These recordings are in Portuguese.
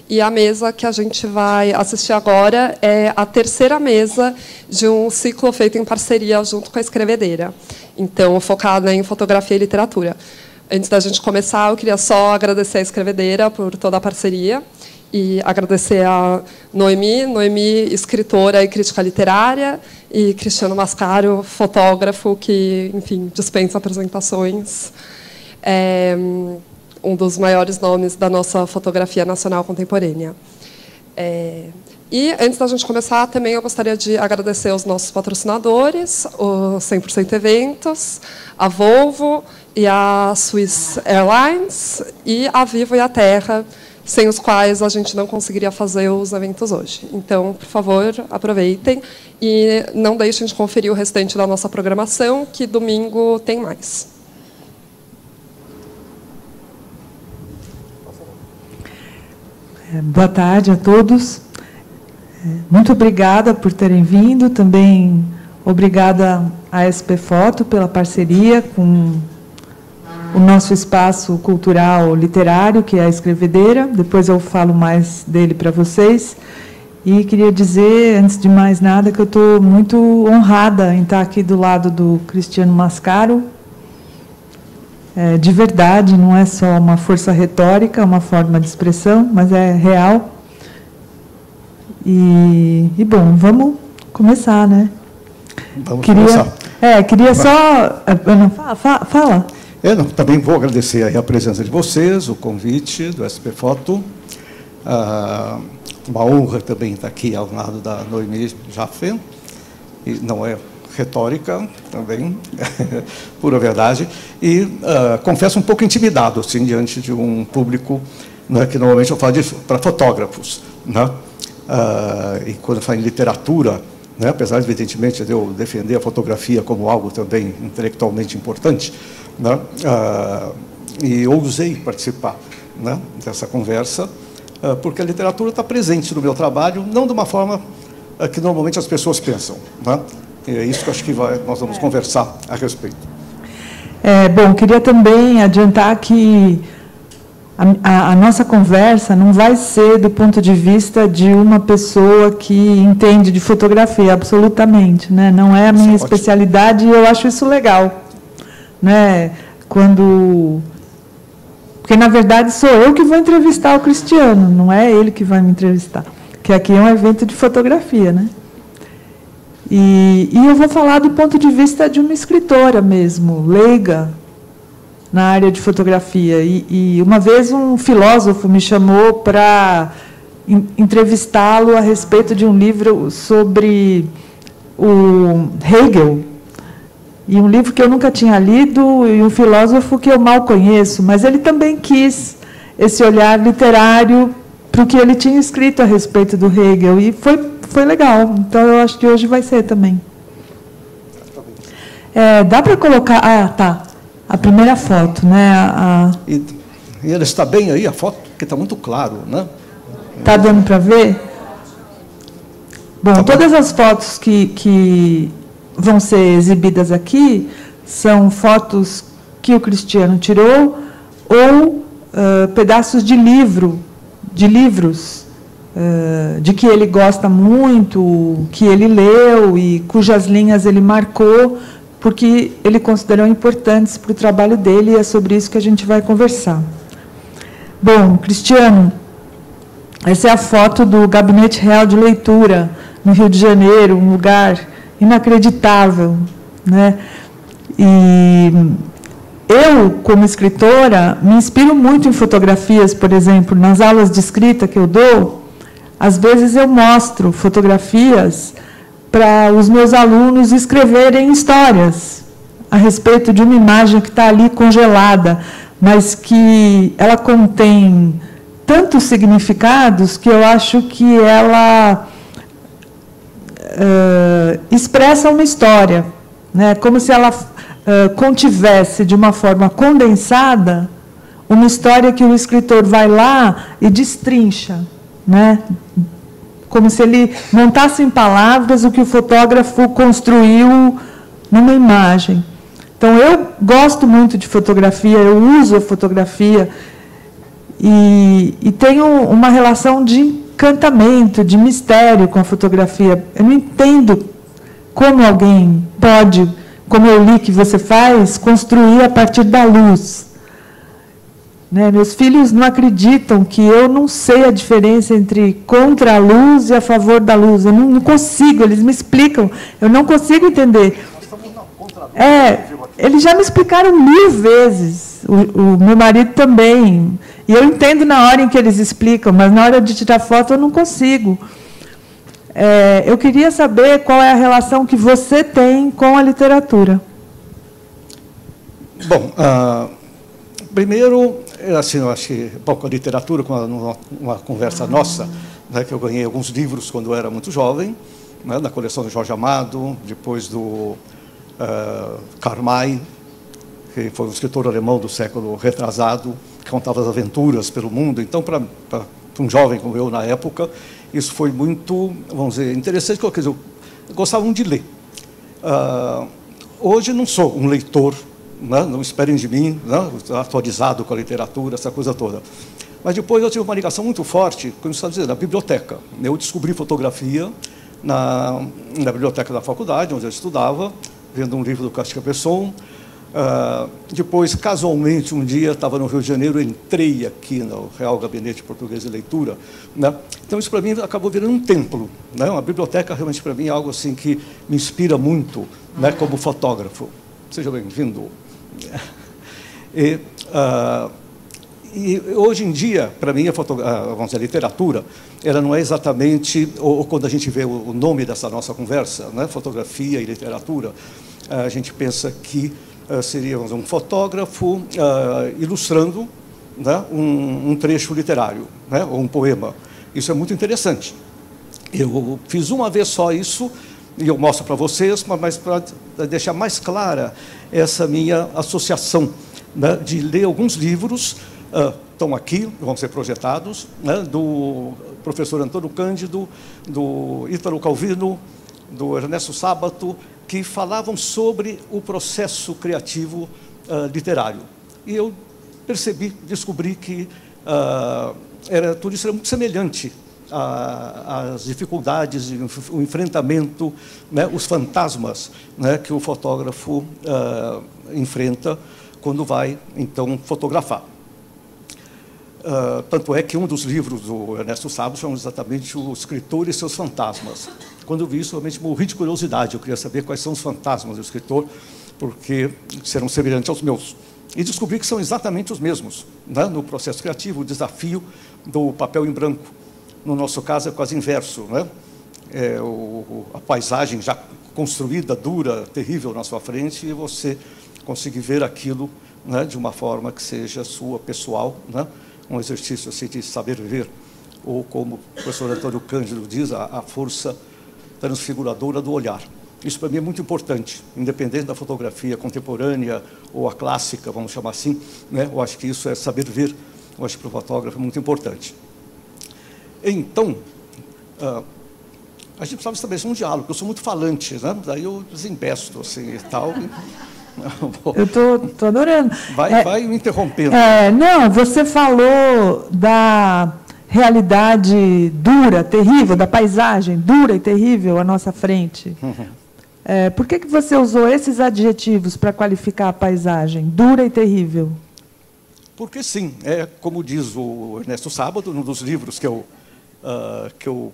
E a mesa que a gente vai assistir agora é a terceira mesa de um ciclo feito em parceria junto com a Escrevedeira. Então, focada em fotografia e literatura. Antes da gente começar, eu queria só agradecer a Escrevedeira por toda a parceria e agradecer a Noemi, escritora e crítica literária, e Cristiano Mascaro, fotógrafo, que, enfim, dispensa apresentações. Um dos maiores nomes da nossa fotografia nacional contemporânea. E, antes da gente começar, também eu gostaria de agradecer aos nossos patrocinadores, o 100% Eventos, a Volvo e a Swiss Airlines, e a Vivo e a Terra, sem os quais a gente não conseguiria fazer os eventos hoje. Então, por favor, aproveitem e não deixem de conferir o restante da nossa programação, que domingo tem mais. Boa tarde a todos. Muito obrigada por terem vindo. Também obrigada à SP Foto pela parceria com o nosso espaço cultural literário, que é a Escrevedeira. Depois eu falo mais dele para vocês. E queria dizer, antes de mais nada, que eu estou muito honrada em estar aqui do lado do Cristiano Mascaro. De verdade, não é só uma força retórica, uma forma de expressão, mas é real. E bom, vamos começar, né? Vamos começar. Queria só... Fala. Também vou agradecer aí a presença de vocês, o convite do SP Foto. Uma honra também estar aqui ao lado da Noemi Jaffe. E não é retórica também, pura verdade, e confesso um pouco intimidado, assim, diante de um público, né, que normalmente eu falo para fotógrafos, né, e quando eu falo em literatura, né, apesar, evidentemente, de eu defender a fotografia como algo também intelectualmente importante, né, e ousei participar, né, dessa conversa, porque a literatura está presente no meu trabalho, não de uma forma que normalmente as pessoas pensam, né? É isso que eu acho que nós vamos conversar a respeito. Bom, queria também adiantar que a nossa conversa não vai ser do ponto de vista de uma pessoa que entende de fotografia, absolutamente, né? Não é a minha especialidade e eu acho isso legal, né? Porque, na verdade, sou eu que vou entrevistar o Cristiano, não é ele que vai me entrevistar, que aqui é um evento de fotografia, né? E eu vou falar do ponto de vista de uma escritora mesmo, leiga, na área de fotografia. E uma vez um filósofo me chamou para entrevistá-lo a respeito de um livro sobre o Hegel, e um livro que eu nunca tinha lido, e um filósofo que eu mal conheço, mas ele também quis esse olhar literário para o que ele tinha escrito a respeito do Hegel, e foi legal. Então, eu acho que hoje vai ser também. Dá para colocar... tá. A primeira foto, né? E ela está bem aí, a foto, porque está muito claro, né? Está dando para ver? Bom, todas as fotos que vão ser exibidas aqui são fotos que o Cristiano tirou ou pedaços de livros de que ele gosta muito, que ele leu e cujas linhas ele marcou, porque ele considerou importantes para o trabalho dele, e é sobre isso que a gente vai conversar. Bom, Cristiano, essa é a foto do Gabinete Real de Leitura, no Rio de Janeiro, um lugar inacreditável, né? E eu, como escritora, me inspiro muito em fotografias, por exemplo, nas aulas de escrita que eu dou. Às vezes eu mostro fotografias para os meus alunos escreverem histórias a respeito de uma imagem que está ali congelada, mas que ela contém tantos significados que eu acho que ela expressa uma história, né? Como se ela contivesse de uma forma condensada uma história que o escritor vai lá e destrincha, né? Como se ele montasse em palavras o que o fotógrafo construiu numa imagem. Então, eu gosto muito de fotografia, eu uso a fotografia, e tenho uma relação de encantamento, de mistério com a fotografia. Eu não entendo como alguém pode, como eu li que você faz, construir a partir da luz. Né? Meus filhos não acreditam que eu não sei a diferença entre contra a luz e a favor da luz. Eu não consigo, eles me explicam, eu não consigo entender. Eles já me explicaram 1000 vezes, o meu marido também. E eu entendo na hora em que eles explicam, mas na hora de tirar foto eu não consigo. Eu queria saber qual é a relação que você tem com a literatura. Bom, primeiro, assim, eu acho que com a literatura, com uma conversa nossa, né, que eu ganhei alguns livros quando eu era muito jovem, né, da coleção do Jorge Amado, depois do Karl May, que foi um escritor alemão do século retrasado, que contava as aventuras pelo mundo. Então, para um jovem como eu na época, isso foi muito, vamos dizer, interessante, porque eu gostava muito de ler. Hoje não sou um leitor, né? Não esperem de mim, né? Atualizado com a literatura, essa coisa toda. Mas depois eu tive uma ligação muito forte, como você está dizendo, na biblioteca. Eu descobri fotografia na biblioteca da faculdade, onde eu estudava, vendo um livro do Casca-Pesson. Depois, casualmente, um dia, estava no Rio de Janeiro, entrei aqui no Real Gabinete Português de Leitura, né? Então, isso para mim acabou virando um templo, né? Uma biblioteca, realmente, para mim, é algo assim que me inspira muito, né, como fotógrafo. Seja bem-vindo. E hoje em dia, para mim, vamos dizer, a literatura, ela não é exatamente, ou quando a gente vê o nome dessa nossa conversa, né, fotografia e literatura, a gente pensa que seria um fotógrafo ilustrando, né, um trecho literário, né, ou um poema. Isso é muito interessante. Eu fiz uma vez só isso, e eu mostro para vocês, mas para deixar mais clara essa minha associação, né, de ler alguns livros, estão aqui, vão ser projetados, né, do professor Antônio Cândido, do Ítalo Calvino, do Ernesto Sábato, que falavam sobre o processo criativo literário. E eu descobri que tudo isso era muito semelhante às dificuldades, o enfrentamento, né, os fantasmas, né, que o fotógrafo enfrenta quando vai, então, fotografar. Tanto é que um dos livros do Ernesto Sábato chama exatamente O Escritor e Seus Fantasmas. Quando eu vi isso, realmente morri de curiosidade. Eu queria saber quais são os fantasmas do escritor, porque serão semelhantes aos meus. E descobri que são exatamente os mesmos, né? No processo criativo, o desafio do papel em branco. No nosso caso, é quase inverso, né? A paisagem já construída, dura, terrível na sua frente, e você conseguir ver aquilo, né, de uma forma que seja sua, pessoal, né? Um exercício assim, de saber viver, ou como o professor Antônio Cândido diz, a força transfiguradora do olhar. Isso para mim é muito importante, independente da fotografia contemporânea ou a clássica, vamos chamar assim, né? Eu acho que isso é saber ver, eu acho que para o fotógrafo é muito importante. Então, a gente precisava estabelecer um diálogo, porque eu sou muito falante, né? Daí eu desembesto assim e tal. Eu estou adorando. Vai me interrompendo. Não, você falou da realidade dura, terrível, da paisagem dura e terrível à nossa frente. Uhum. Por que você usou esses adjetivos para qualificar a paisagem, dura e terrível? Porque, sim, como diz o Ernesto Sábato, num dos livros que eu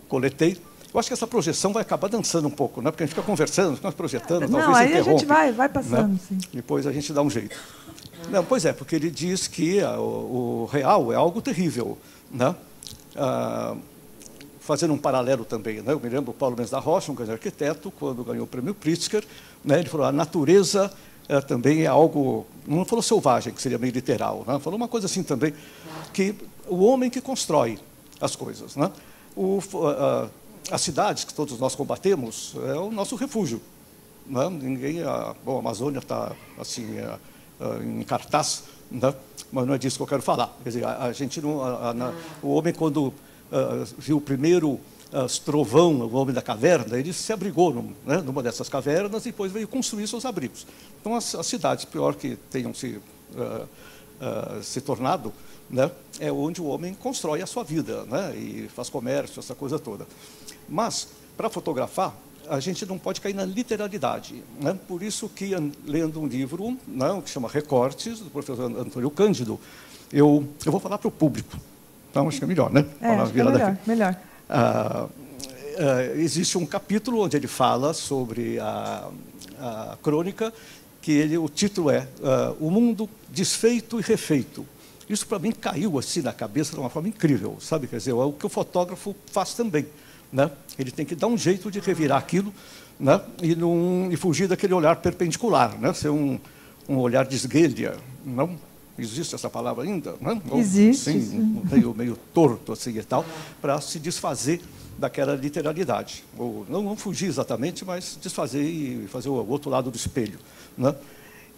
coletei, eu acho que essa projeção vai acabar dançando um pouco, né? Porque a gente fica conversando, fica projetando, talvez não, aí interrompe, a gente vai passando, né? Sim. Depois a gente dá um jeito. Não, pois é, porque ele diz que o real é algo terrível, né? Fazendo um paralelo também, né? Eu me lembro o Paulo Mendes da Rocha, um grande arquiteto, quando ganhou o prêmio Pritzker, né? Ele falou: a natureza também é algo, não falou selvagem, que seria meio literal, né? Falou uma coisa assim também, que o homem que constrói as coisas, né? As cidades que todos nós combatemos é o nosso refúgio, né? Ninguém, a Amazônia está assim em cartaz, né? Mas não é disso que eu quero falar. Quer dizer, a gente não, o homem, quando viu o primeiro trovão, o homem da caverna, ele se abrigou numa dessas cavernas e depois veio construir seus abrigos. Então, as cidades, pior que tenham se se tornado, né, é onde o homem constrói a sua vida, né, e faz comércio, essa coisa toda. Mas, para fotografar, a gente não pode cair na literalidade, né? Por isso que, lendo um livro, né, que chama Recortes, do professor Antônio Cândido, eu vou falar para o público. Então, acho que é melhor, né? Acho que é melhor. Existe um capítulo onde ele fala sobre a crônica, que o título é O Mundo Desfeito e Refeito. Isso, para mim, caiu assim na cabeça de uma forma incrível, sabe? Quer dizer, é o que o fotógrafo faz também, né? Ele tem que dar um jeito de revirar aquilo, né? E fugir daquele olhar perpendicular, né? Ser um olhar de esguelha, não? Existe essa palavra ainda? Né? Existe. Assim, meio torto assim e tal, para se desfazer daquela literalidade. Ou não fugir exatamente, mas desfazer e fazer o outro lado do espelho, né?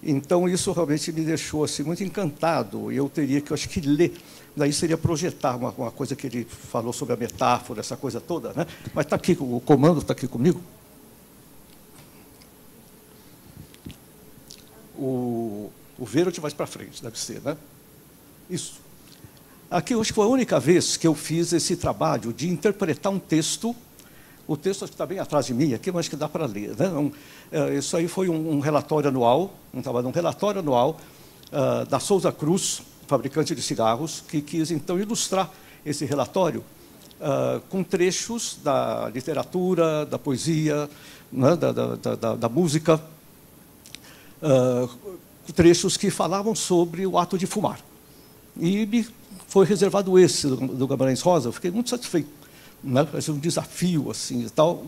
Então, isso realmente me deixou assim, muito encantado. E eu teria que, acho que, ler. Daí seria projetar uma coisa que ele falou sobre a metáfora, essa coisa toda, né? Mas está aqui, o comando está aqui comigo. O verde mais para frente, deve ser, né? Isso. Aqui, acho que foi a única vez que eu fiz esse trabalho de interpretar um texto. O texto acho que está bem atrás de mim aqui, mas acho que dá para ler, né? Isso aí foi um relatório anual, um relatório anual da Souza Cruz, fabricante de cigarros, que quis, então, ilustrar esse relatório com trechos da literatura, da poesia, né, da música, trechos que falavam sobre o ato de fumar. E me foi reservado esse do Guimarães Rosa, eu fiquei muito satisfeito. Né? Um desafio assim e tal,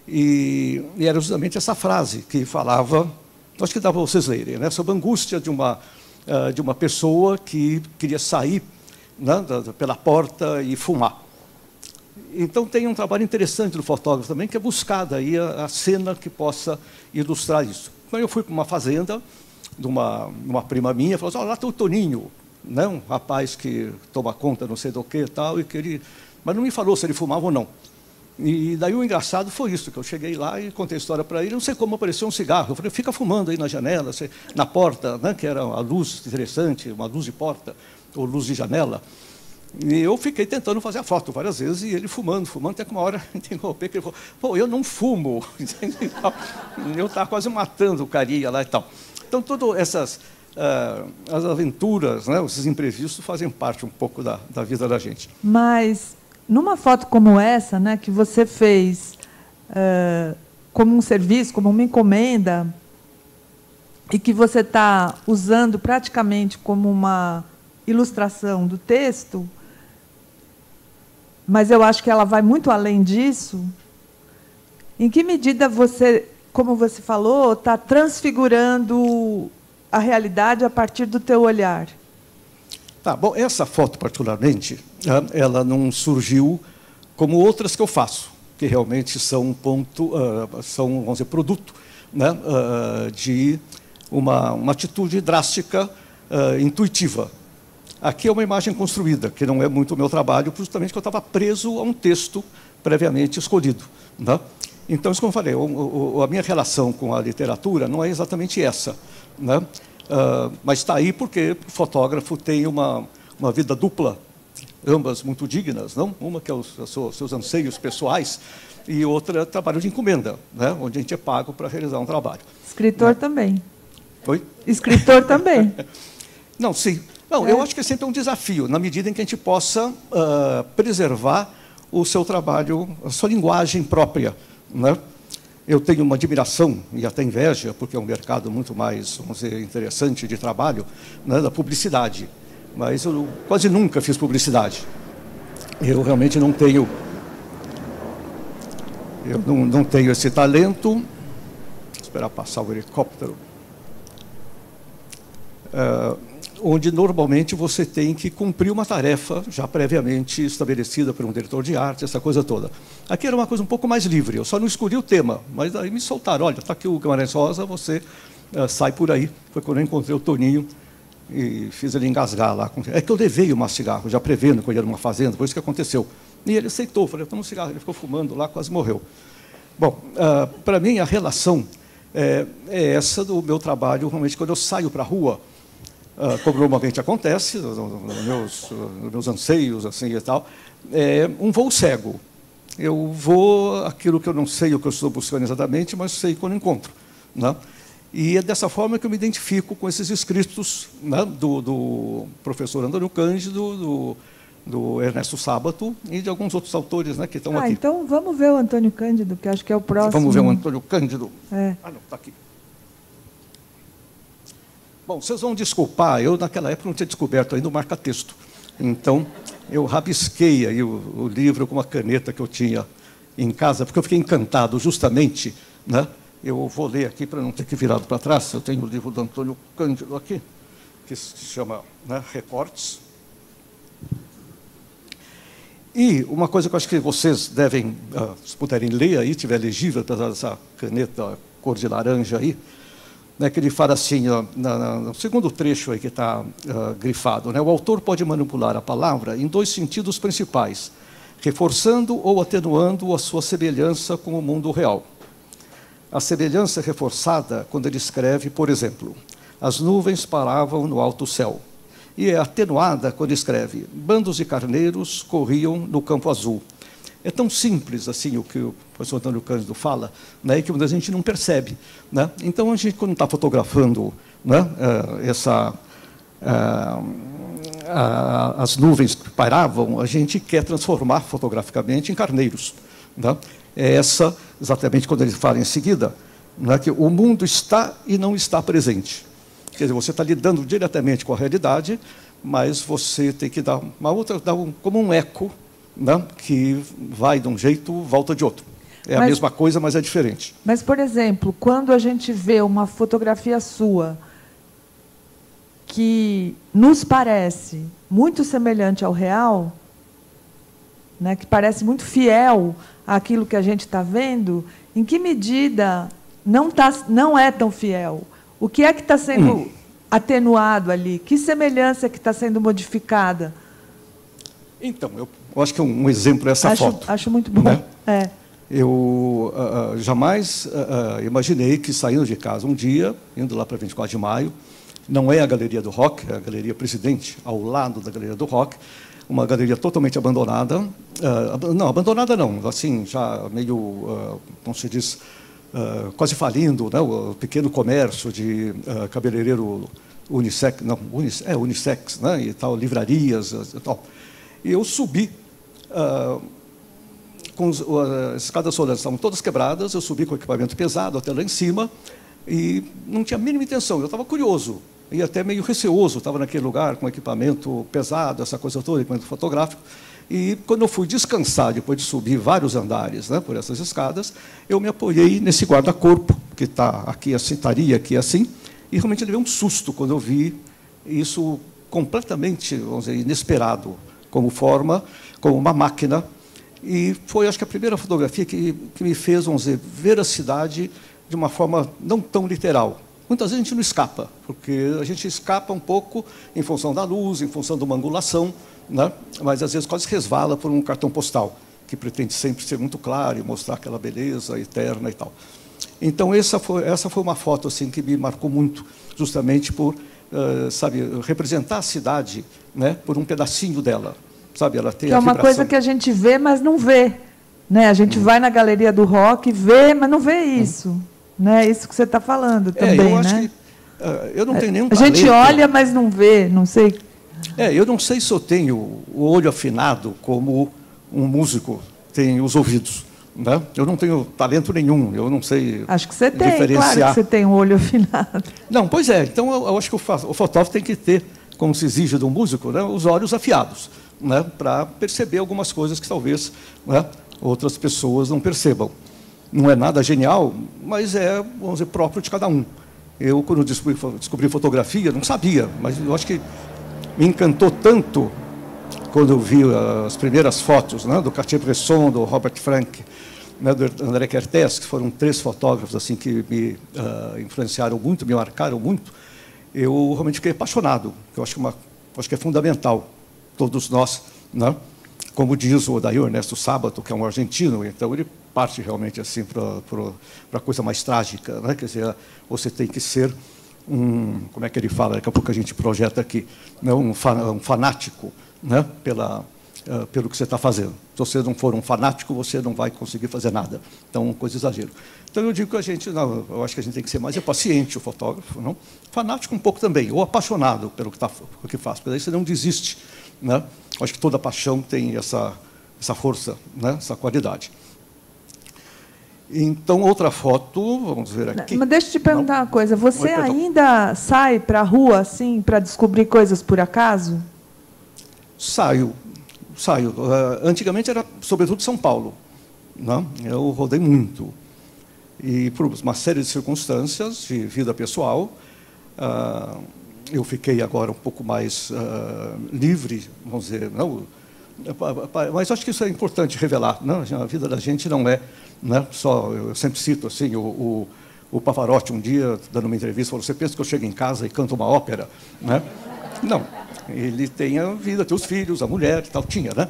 e era justamente essa frase que falava, acho que dá para vocês lerem, né? Sobre a angústia de uma pessoa que queria sair, né, pela porta e fumar. Então tem um trabalho interessante do fotógrafo também, que é buscar daí a cena que possa ilustrar isso. Então eu fui para uma fazenda de uma prima minha, falou assim: olha, lá tem o Toninho, né? Um rapaz que toma conta não sei do que e tal, e que ele... Mas não me falou se ele fumava ou não. E daí o engraçado foi isso, que eu cheguei lá e contei a história para ele, não sei como apareceu um cigarro. Eu falei: fica fumando aí na janela, na porta, né, que era uma luz interessante, uma luz de porta, ou luz de janela. E eu fiquei tentando fazer a foto várias vezes, e ele fumando, até que uma hora interrompeu, que ele falou: pô, eu não fumo. Eu estava quase matando o carinha lá e tal. Então, todas essas... as aventuras, né, esses imprevistos fazem parte um pouco da vida da gente. Mas... numa foto como essa, né, que você fez como um serviço, como uma encomenda, e que você está usando praticamente como uma ilustração do texto, mas eu acho que ela vai muito além disso, em que medida você, como você falou, está transfigurando a realidade a partir do teu olhar? Tá, bom, essa foto, particularmente, ela não surgiu como outras que eu faço, que realmente são vamos dizer, produto, né, de uma atitude drástica, intuitiva. Aqui é uma imagem construída, que não é muito o meu trabalho, justamente porque eu estava preso a um texto previamente escolhido, né? Então, isso como eu falei, a minha relação com a literatura não é exatamente essa, né? Mas está aí porque o fotógrafo tem uma vida dupla, ambas muito dignas, não? Uma que é os seus anseios pessoais e outra trabalho de encomenda, né? Onde a gente é pago para realizar um trabalho. Escritor também. Oi? Escritor também. Não, sim. Não, eu acho que é sempre um desafio, na medida em que a gente possa preservar o seu trabalho, a sua linguagem própria, né? Eu tenho uma admiração e até inveja, porque é um mercado muito mais, vamos dizer, interessante de trabalho, né, da publicidade. Mas eu quase nunca fiz publicidade. Eu realmente não tenho... Eu não tenho esse talento. Vou esperar passar o helicóptero. Onde, normalmente, você tem que cumprir uma tarefa já previamente estabelecida por um diretor de arte, essa coisa toda. Aqui era uma coisa um pouco mais livre, eu só não escolhi o tema, mas aí me soltaram: olha, está aqui o Guimarães Rosa, você sai por aí. Foi quando eu encontrei o Toninho e fiz ele engasgar lá. É que eu levei uma cigarro, já prevendo que eu ia numa fazenda, foi isso que aconteceu. E ele aceitou, falei: toma um cigarro. Ele ficou fumando lá, quase morreu. Bom, para mim, a relação é essa do meu trabalho, realmente, quando eu saio para a rua. como normalmente acontece, nos meus anseios assim, e tal, é um voo cego. Eu vou aquilo que eu não sei o que eu estou buscando exatamente, mas sei quando encontro, né? E é dessa forma que eu me identifico com esses escritos, né, do professor Antônio Cândido, do Ernesto Sábato e de alguns outros autores, né, que estão aqui. Então vamos ver o Antônio Cândido, que acho que é o próximo. Vamos ver o Antônio Cândido. É. Ah, não, está aqui. Bom, vocês vão desculpar, eu naquela época não tinha descoberto ainda o marca-texto. Então, eu rabisquei aí o livro com uma caneta que eu tinha em casa, porque eu fiquei encantado justamente, né? Eu vou ler aqui para não ter que virado para trás. Eu tenho o livro do Antônio Cândido aqui, que se chama, né, Recortes. E uma coisa que eu acho que vocês devem, se puderem ler aí, tiver legível, apesar dessa caneta cor de laranja aí, né, que ele fala assim, no segundo trecho aí que está grifado, né, o autor pode manipular a palavra em dois sentidos principais, reforçando ou atenuando a sua semelhança com o mundo real. A semelhança é reforçada quando ele escreve, por exemplo, as nuvens paravam no alto céu. E é atenuada quando escreve, bandos de carneiros corriam no campo azul. É tão simples assim o que o professor Antônio Cândido fala, né, que a gente não percebe, né? Então, a gente, quando está fotografando, né, as nuvens que pairavam, a gente quer transformar fotograficamente em carneiros, né? É essa, exatamente quando ele fala em seguida, né, que o mundo está e não está presente. Quer dizer, você está lidando diretamente com a realidade, mas você tem que dar uma outra, como um eco, né, que vai de um jeito, volta de outro. É a mesma coisa, mas é diferente. Mas, por exemplo, quando a gente vê uma fotografia sua que nos parece muito semelhante ao real, né, que parece muito fiel àquilo que a gente está vendo, em que medida não é tão fiel? O que é que está sendo atenuado ali? Que semelhança que está sendo modificada? Então, eu acho que um exemplo é essa foto. Acho muito bom. Né? É. Eu jamais imaginei que, saindo de casa um dia, indo lá para 24 de maio, não é a Galeria do Rock, é a Galeria Presidente, ao lado da Galeria do Rock, uma galeria totalmente abandonada. Não, abandonada não, assim, já meio, como se diz, quase falindo, né? O pequeno comércio de cabeleireiro unissex, unissex, né? E tal, livrarias e tal. E eu subi, as escadas rolantes estavam todas quebradas, eu subi com equipamento pesado até lá em cima e não tinha a mínima intenção, eu estava curioso e até meio receoso, estava naquele lugar com equipamento pesado, essa coisa toda, equipamento fotográfico. E quando eu fui descansar, depois de subir vários andares, né, por essas escadas, eu me apoiei nesse guarda-corpo, que está aqui assim, estaria aqui assim, e realmente levei um susto quando eu vi isso completamente, vamos dizer, inesperado, como forma, como uma máquina. E foi, acho que, a primeira fotografia que me fez, vamos dizer, ver a cidade de uma forma não tão literal. Muitas vezes a gente não escapa, porque a gente escapa um pouco em função da luz, em função de uma angulação, né? Mas às vezes quase resvala por um cartão postal, que pretende sempre ser muito claro e mostrar aquela beleza eterna e tal. Então, essa foi uma foto assim, que me marcou muito, justamente por, sabe, representar a cidade, né, por um pedacinho dela. Sabe, ela tem que é uma coisa que a gente vê, mas não vê. Né? A gente vai na Galeria do Rock, vê, mas não vê isso. Né? Isso que você está falando também. Eu acho né? que eu não tenho nenhum talento. A gente olha, mas não vê, não sei. Eu não sei se eu tenho o olho afinado como um músico tem os ouvidos. Né? Eu não tenho talento nenhum, eu não sei. Acho que você tem, claro que você tem um olho afinado. Não, pois é, então eu acho que o fotógrafo tem que ter, como se exige de um músico, né, os olhos afiados, né, para perceber algumas coisas que talvez, né, outras pessoas não percebam. Não é nada genial, mas é, vamos dizer, próprio de cada um. Eu, quando descobri fotografia, não sabia, mas eu acho que me encantou tanto quando eu vi as primeiras fotos, né, do Cartier-Bresson, do Robert Frank, né, do André Kertész, que foram 3 fotógrafos assim, que me influenciaram muito, me marcaram muito. Eu realmente fiquei apaixonado, que eu acho que é fundamental, todos nós, né? Como diz o daí Ernesto Sábato, que é um argentino, então ele parte realmente assim para a coisa mais trágica, né? Quer dizer, você tem que ser como é que ele fala, daqui a pouco a gente projeta aqui, né, um fanático, né, pelo que você está fazendo. Se você não for um fanático, você não vai conseguir fazer nada. Então, coisa de exagero. Então, eu digo que a gente, não, eu acho que a gente tem que ser mais paciente, o fotógrafo, não? Fanático um pouco também, ou apaixonado pelo que faz, porque daí você não desiste, né? Eu acho que toda paixão tem essa força, né? Essa qualidade. Então, outra foto, vamos ver aqui. Mas deixa eu te perguntar uma coisa. Você ainda sai para a rua, assim, para descobrir coisas por acaso? Saio. Antigamente era, sobretudo, São Paulo, né? Eu rodei muito. E, por uma série de circunstâncias de vida pessoal, eu fiquei agora um pouco mais livre, vamos dizer, não, mas acho que isso é importante revelar, não? A vida da gente não é, né, só, eu sempre cito assim, o Pavarotti um dia, dando uma entrevista, falou: você pensa que eu chego em casa e canto uma ópera? Né? Não, ele tem a vida, tem os filhos, a mulher e tal, tinha, né?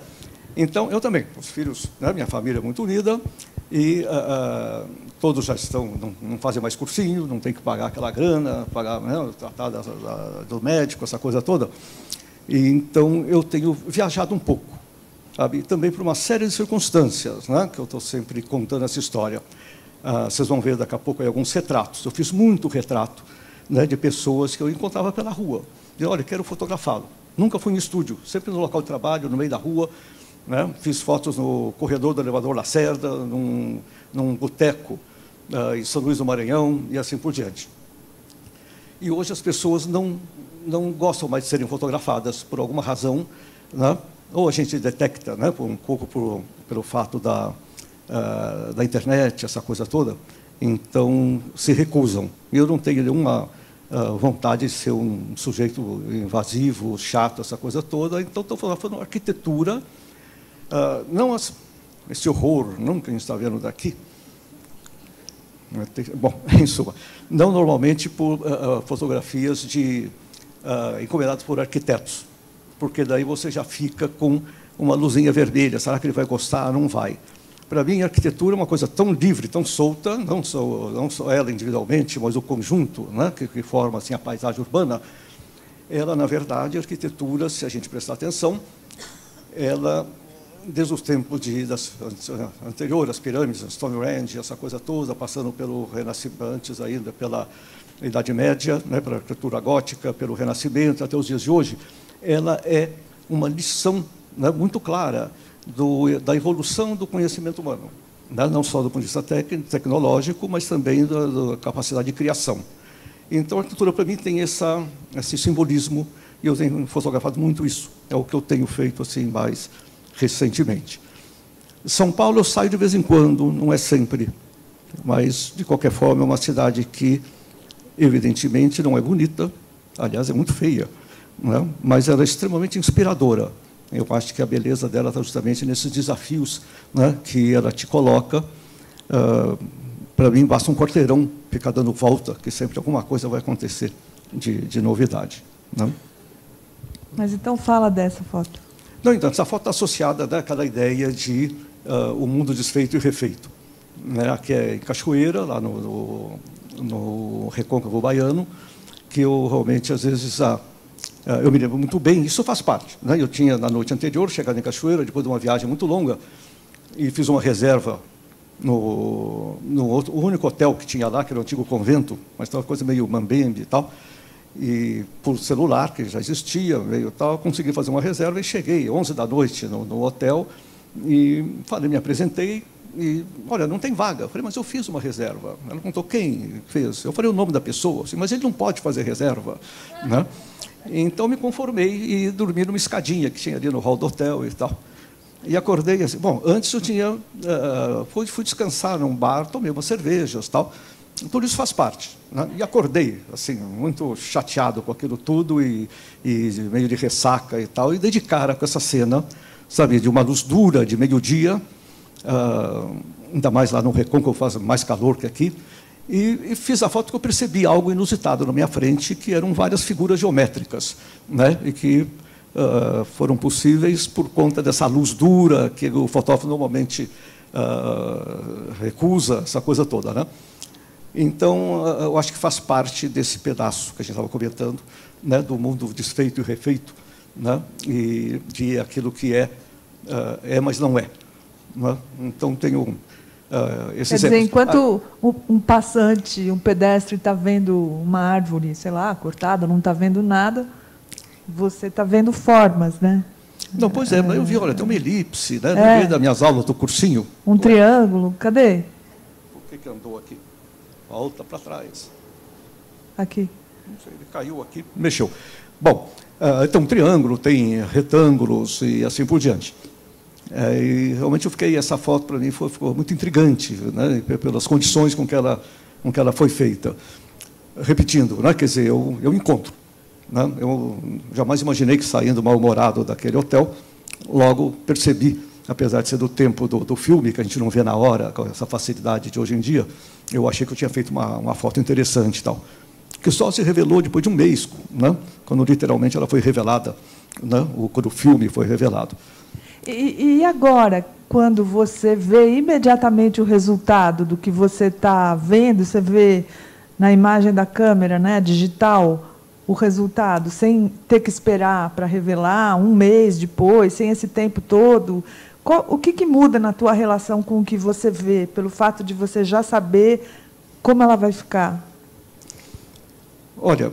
Então, eu também, os filhos, né, minha família é muito unida, e todos já estão, não fazem mais cursinho, não tem que pagar aquela grana, pagar, né, tratar do médico, essa coisa toda. E, então, eu tenho viajado um pouco, sabe? Também por uma série de circunstâncias, né, que eu estou sempre contando essa história. Vocês vão ver daqui a pouco aí alguns retratos. Eu fiz muito retrato, né, de pessoas que eu encontrava pela rua. E, olha, quero fotografá-lo. Nunca fui em estúdio, sempre no local de trabalho, no meio da rua. Né? Fiz fotos no corredor do elevador Lacerda, num boteco em São Luís do Maranhão e assim por diante. E hoje as pessoas não gostam mais de serem fotografadas por alguma razão, né? Ou a gente detecta, né, um pouco pelo fato da internet, essa coisa toda, então se recusam. Eu não tenho nenhuma vontade de ser um sujeito invasivo, chato, essa coisa toda, então estou falando arquitetura. Não esse horror, não que a gente está vendo daqui. Bom, em suma, não normalmente por fotografias encomendadas por arquitetos, porque daí você já fica com uma luzinha vermelha. Será que ele vai gostar? Não vai. Para mim, a arquitetura é uma coisa tão livre, tão solta, não só ela individualmente, mas o conjunto, né, que forma assim, a paisagem urbana. Ela, na verdade, a arquitetura, se a gente prestar atenção, ela, desde os tempos anteriores, as pirâmides, Stonehenge, essa coisa toda, passando pelo Renascimento, antes ainda pela Idade Média, né, pela arquitetura gótica, pelo Renascimento, até os dias de hoje, ela é uma lição, né, muito clara da evolução do conhecimento humano, né, não só do ponto de vista tecnológico, mas também da capacidade de criação. Então, a arquitetura, para mim, tem esse simbolismo, e eu tenho fotografado muito isso. É o que eu tenho feito assim mais recentemente. São Paulo eu saio de vez em quando, não é sempre, mas, de qualquer forma, é uma cidade que, evidentemente, não é bonita, aliás, é muito feia, né? Mas ela é extremamente inspiradora. Eu acho que a beleza dela está justamente nesses desafios, né, que ela te coloca. Para mim, basta um quarteirão ficar dando volta, que sempre alguma coisa vai acontecer de novidade. Né? Mas então fala dessa foto. Não, então, essa foto está associada, né, àquela ideia de o mundo desfeito e refeito, né, que é em Cachoeira, lá no Recôncavo Baiano, que eu realmente, às vezes, eu me lembro muito bem, isso faz parte. Né? Eu tinha, na noite anterior, chegado em Cachoeira, depois de uma viagem muito longa, e fiz uma reserva no único hotel que tinha lá, que era o antigo convento, mas estava coisa meio mambembe e tal, e por celular, que já existia, meio tal, consegui fazer uma reserva e cheguei 11 da noite no hotel e me apresentei e, olha, não tem vaga. Eu falei, mas eu fiz uma reserva. Ela perguntou, quem fez? Eu falei o nome da pessoa, assim, mas ele não pode fazer reserva, né? Então me conformei e dormi numa escadinha que tinha ali no hall do hotel e tal. E acordei assim, bom, antes eu tinha, fui descansar num bar, tomei umas cervejas e tal, tudo isso faz parte. Né? E acordei, assim, muito chateado com aquilo tudo e meio de ressaca e tal, e dei de cara com essa cena, sabe, de uma luz dura, de meio-dia, ainda mais lá no Recôncavo, faz mais calor que aqui, e fiz a foto que eu percebi algo inusitado na minha frente, que eram várias figuras geométricas, né? E que foram possíveis por conta dessa luz dura, que o fotógrafo normalmente recusa, essa coisa toda. Né? Então, eu acho que faz parte desse pedaço que a gente estava comentando, né, do mundo desfeito e refeito, né, e de aquilo que é, mas não é. Né? Então, tenho esse Quer dizer, enquanto um passante, um pedestre está vendo uma árvore, sei lá, cortada, não está vendo nada, você está vendo formas, né? Não, pois é, eu vi, olha, tem uma elipse, né, no meio das minhas aulas do cursinho. Um triângulo, cadê? Por que andou aqui? Volta para trás. Aqui. Não sei, ele caiu aqui, mexeu. Bom, então, triângulo, tem retângulos e assim por diante. E realmente eu fiquei, essa foto para mim ficou muito intrigante, né, pelas condições com que ela foi feita. Repetindo, né, quer dizer, eu encontro. Né, eu jamais imaginei que, saindo mal-humorado daquele hotel, logo percebi, apesar de ser do tempo do filme, que a gente não vê na hora, com essa facilidade de hoje em dia, eu achei que eu tinha feito uma foto interessante e tal. Que só se revelou depois de um mês, né, quando literalmente ela foi revelada, né, quando o filme foi revelado. E agora, quando você vê imediatamente o resultado do que você está vendo, você vê na imagem da câmera, né, digital, o resultado, sem ter que esperar para revelar um mês depois, sem esse tempo todo, o que muda na tua relação com o que você vê, pelo fato de você já saber como ela vai ficar? Olha,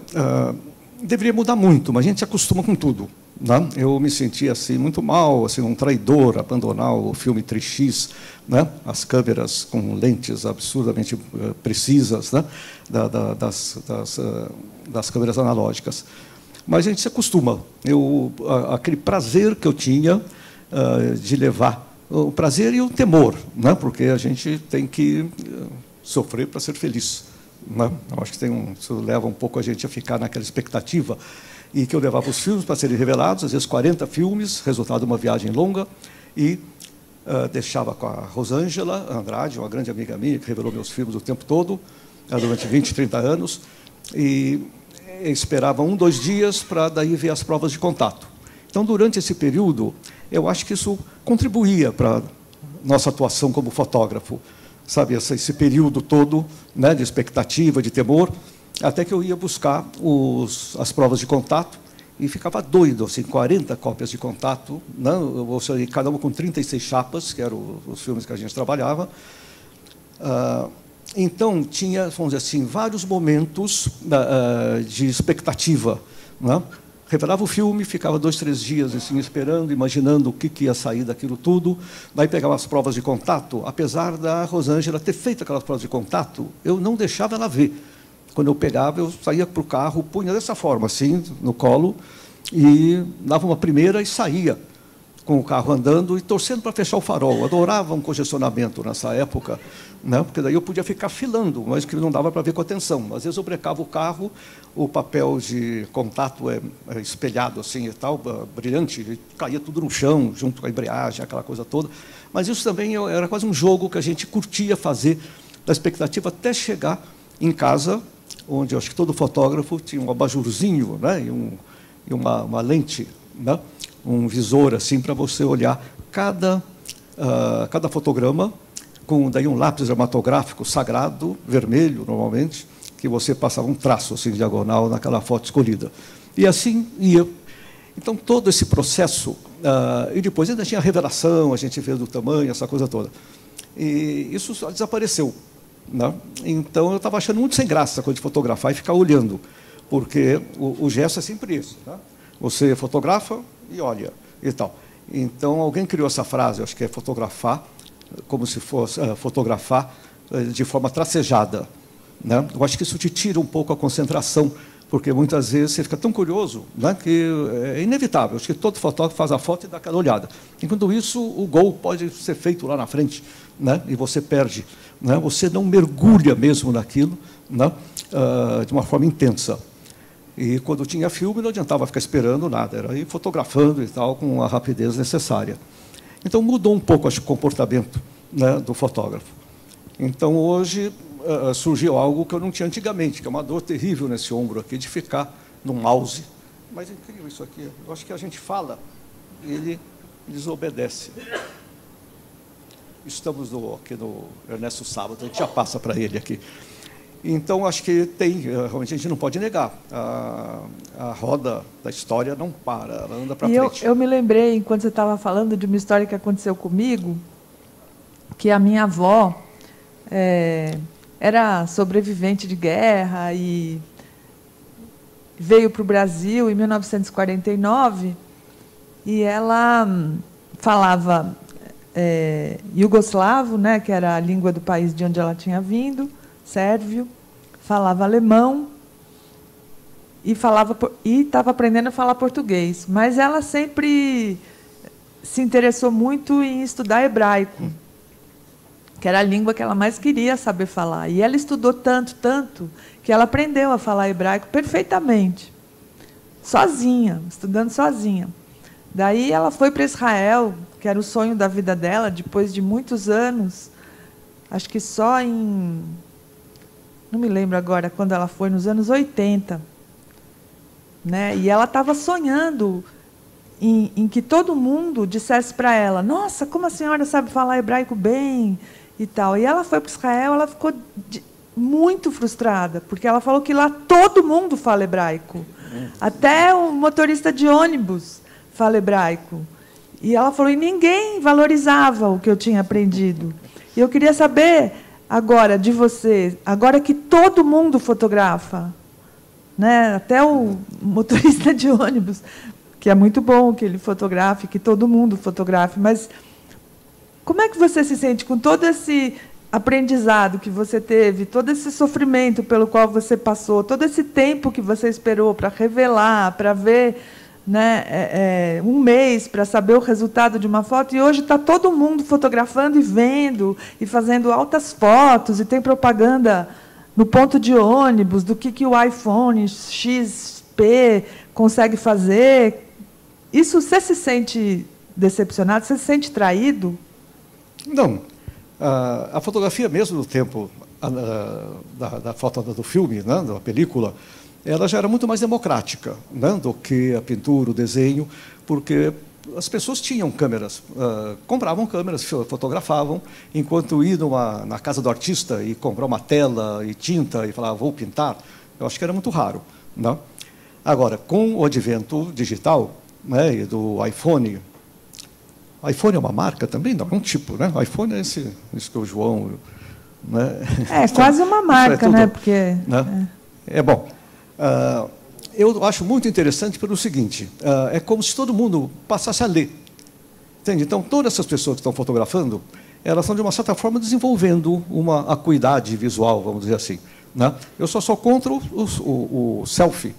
deveria mudar muito, mas a gente se acostuma com tudo. Né? Eu me sentia assim, muito mal, assim, um traidor, abandonar o filme 3x, né? As câmeras com lentes absurdamente precisas, né? Das câmeras analógicas. Mas a gente se acostuma. Aquele prazer que eu tinha de levar, o prazer e o temor, né? Porque a gente tem que sofrer para ser feliz. Né? Eu acho que isso leva um pouco a gente a ficar naquela expectativa, e que eu levava os filmes para serem revelados, às vezes 40 filmes, resultado de uma viagem longa, e deixava com a Rosângela Andrade, uma grande amiga minha, que revelou meus filmes o tempo todo, durante 20, 30 anos, e esperava 1, 2 dias para daí ver as provas de contato. Então, durante esse período, eu acho que isso contribuía para a nossa atuação como fotógrafo, sabe, esse período todo, né, de expectativa, de temor, até que eu ia buscar as provas de contato e ficava doido, assim, 40 cópias de contato, né, cada uma com 36 chapas, que eram os filmes que a gente trabalhava. Então, tinha, vamos dizer assim, vários momentos de expectativa. Né? Revelava o filme, ficava 2, 3 dias assim, esperando, imaginando o que ia sair daquilo tudo. Daí pegava as provas de contato. Apesar da Rosângela ter feito aquelas provas de contato, eu não deixava ela ver. Quando eu pegava, eu saía para o carro, punha dessa forma, assim, no colo, e dava uma primeira e saía com o carro andando e torcendo para fechar o farol. Eu adorava um congestionamento nessa época, né? Porque daí eu podia ficar filando, mas que não dava para ver com atenção. Às vezes eu brecava o carro, o papel de contato é espelhado assim e tal, brilhante, e caía tudo no chão, junto com a embreagem, aquela coisa toda. Mas isso também era quase um jogo que a gente curtia fazer, da expectativa até chegar em casa, onde eu acho que todo fotógrafo tinha um abajurzinho, né? E uma lente, né? Um visor assim para você olhar cada fotograma com daí um lápis dramatográfico sagrado, vermelho normalmente, que você passava um traço assim diagonal naquela foto escolhida. E assim ia. Então todo esse processo, e depois ainda tinha a revelação, a gente vê do tamanho, essa coisa toda. E isso só desapareceu. Né? Então eu estava achando muito sem graça a coisa de fotografar e ficar olhando, porque o gesto é sempre esse. Né? Você fotografa e olha e tal. Então alguém criou essa frase, eu acho que é fotografar, como se fosse fotografar de forma tracejada. Né? Eu acho que isso te tira um pouco a concentração, porque muitas vezes você fica tão curioso, né, que é inevitável. Acho que todo fotógrafo faz a foto e dá aquela olhada. Enquanto isso, o gol pode ser feito lá na frente, né, e você perde. Né? Você não mergulha mesmo naquilo, né, de uma forma intensa. E quando tinha filme, não adiantava ficar esperando nada, era ir fotografando e tal, com a rapidez necessária. Então, mudou um pouco, acho, o comportamento, né, do fotógrafo. Então, hoje, surgiu algo que eu não tinha antigamente, que é uma dor terrível nesse ombro aqui, de ficar no mouse. Mas é incrível isso aqui. Eu acho que a gente fala e ele desobedece. Estamos aqui no Ernesto Sábado, a gente já passa para ele aqui. Então, acho que realmente a gente não pode negar, a roda da história não para, ela anda para frente. Eu me lembrei, enquanto você estava falando, de uma história que aconteceu comigo, que a minha avó era sobrevivente de guerra e veio para o Brasil em 1949, e ela falava iugoslavo, né, que era a língua do país de onde ela tinha vindo, sérvio, falava alemão e estava aprendendo a falar português. Mas ela sempre se interessou muito em estudar hebraico, que era a língua que ela mais queria saber falar. E ela estudou tanto, que ela aprendeu a falar hebraico perfeitamente, sozinha, estudando sozinha. Daí ela foi para Israel, que era o sonho da vida dela, depois de muitos anos, acho que só em... não me lembro agora quando ela foi, nos anos 80. Né? E ela estava sonhando em que todo mundo dissesse para ela: nossa, como a senhora sabe falar hebraico bem e tal. E ela foi para Israel, ela ficou muito frustrada, porque ela falou que lá todo mundo fala hebraico. Até o motorista de ônibus fala hebraico. E ela falou, e ninguém valorizava o que eu tinha aprendido. E eu queria saber agora de você, agora que todo mundo fotografa, né? Até o motorista de ônibus, que é muito bom que ele fotografe, que todo mundo fotografe, mas como é que você se sente com todo esse aprendizado que você teve, todo esse sofrimento pelo qual você passou, todo esse tempo que você esperou para revelar, para ver, né, um mês para saber o resultado de uma foto, e hoje está todo mundo fotografando e vendo, e fazendo altas fotos, e tem propaganda no ponto de ônibus, do que o iPhone XP consegue fazer. Isso, você se sente decepcionado? Você se sente traído? Não. A fotografia mesmo no tempo da foto do filme, né, da película, ela já era muito mais democrática, né, do que a pintura, o desenho, porque as pessoas tinham câmeras, compravam câmeras, fotografavam, enquanto ir na casa do artista e comprar uma tela e tinta e falar, vou pintar, eu acho que era muito raro. Né? Agora, com o advento digital, né, e do iPhone é uma marca também? Não, é um tipo, né? O iPhone é esse que o João... Né? É quase uma marca, né? Porque, né? É bom. Eu acho muito interessante pelo seguinte, é como se todo mundo passasse a ler. Entende? Então, todas essas pessoas que estão fotografando, elas estão, de uma certa forma, desenvolvendo uma acuidade visual, vamos dizer assim. Né? Eu só sou contra o selfie,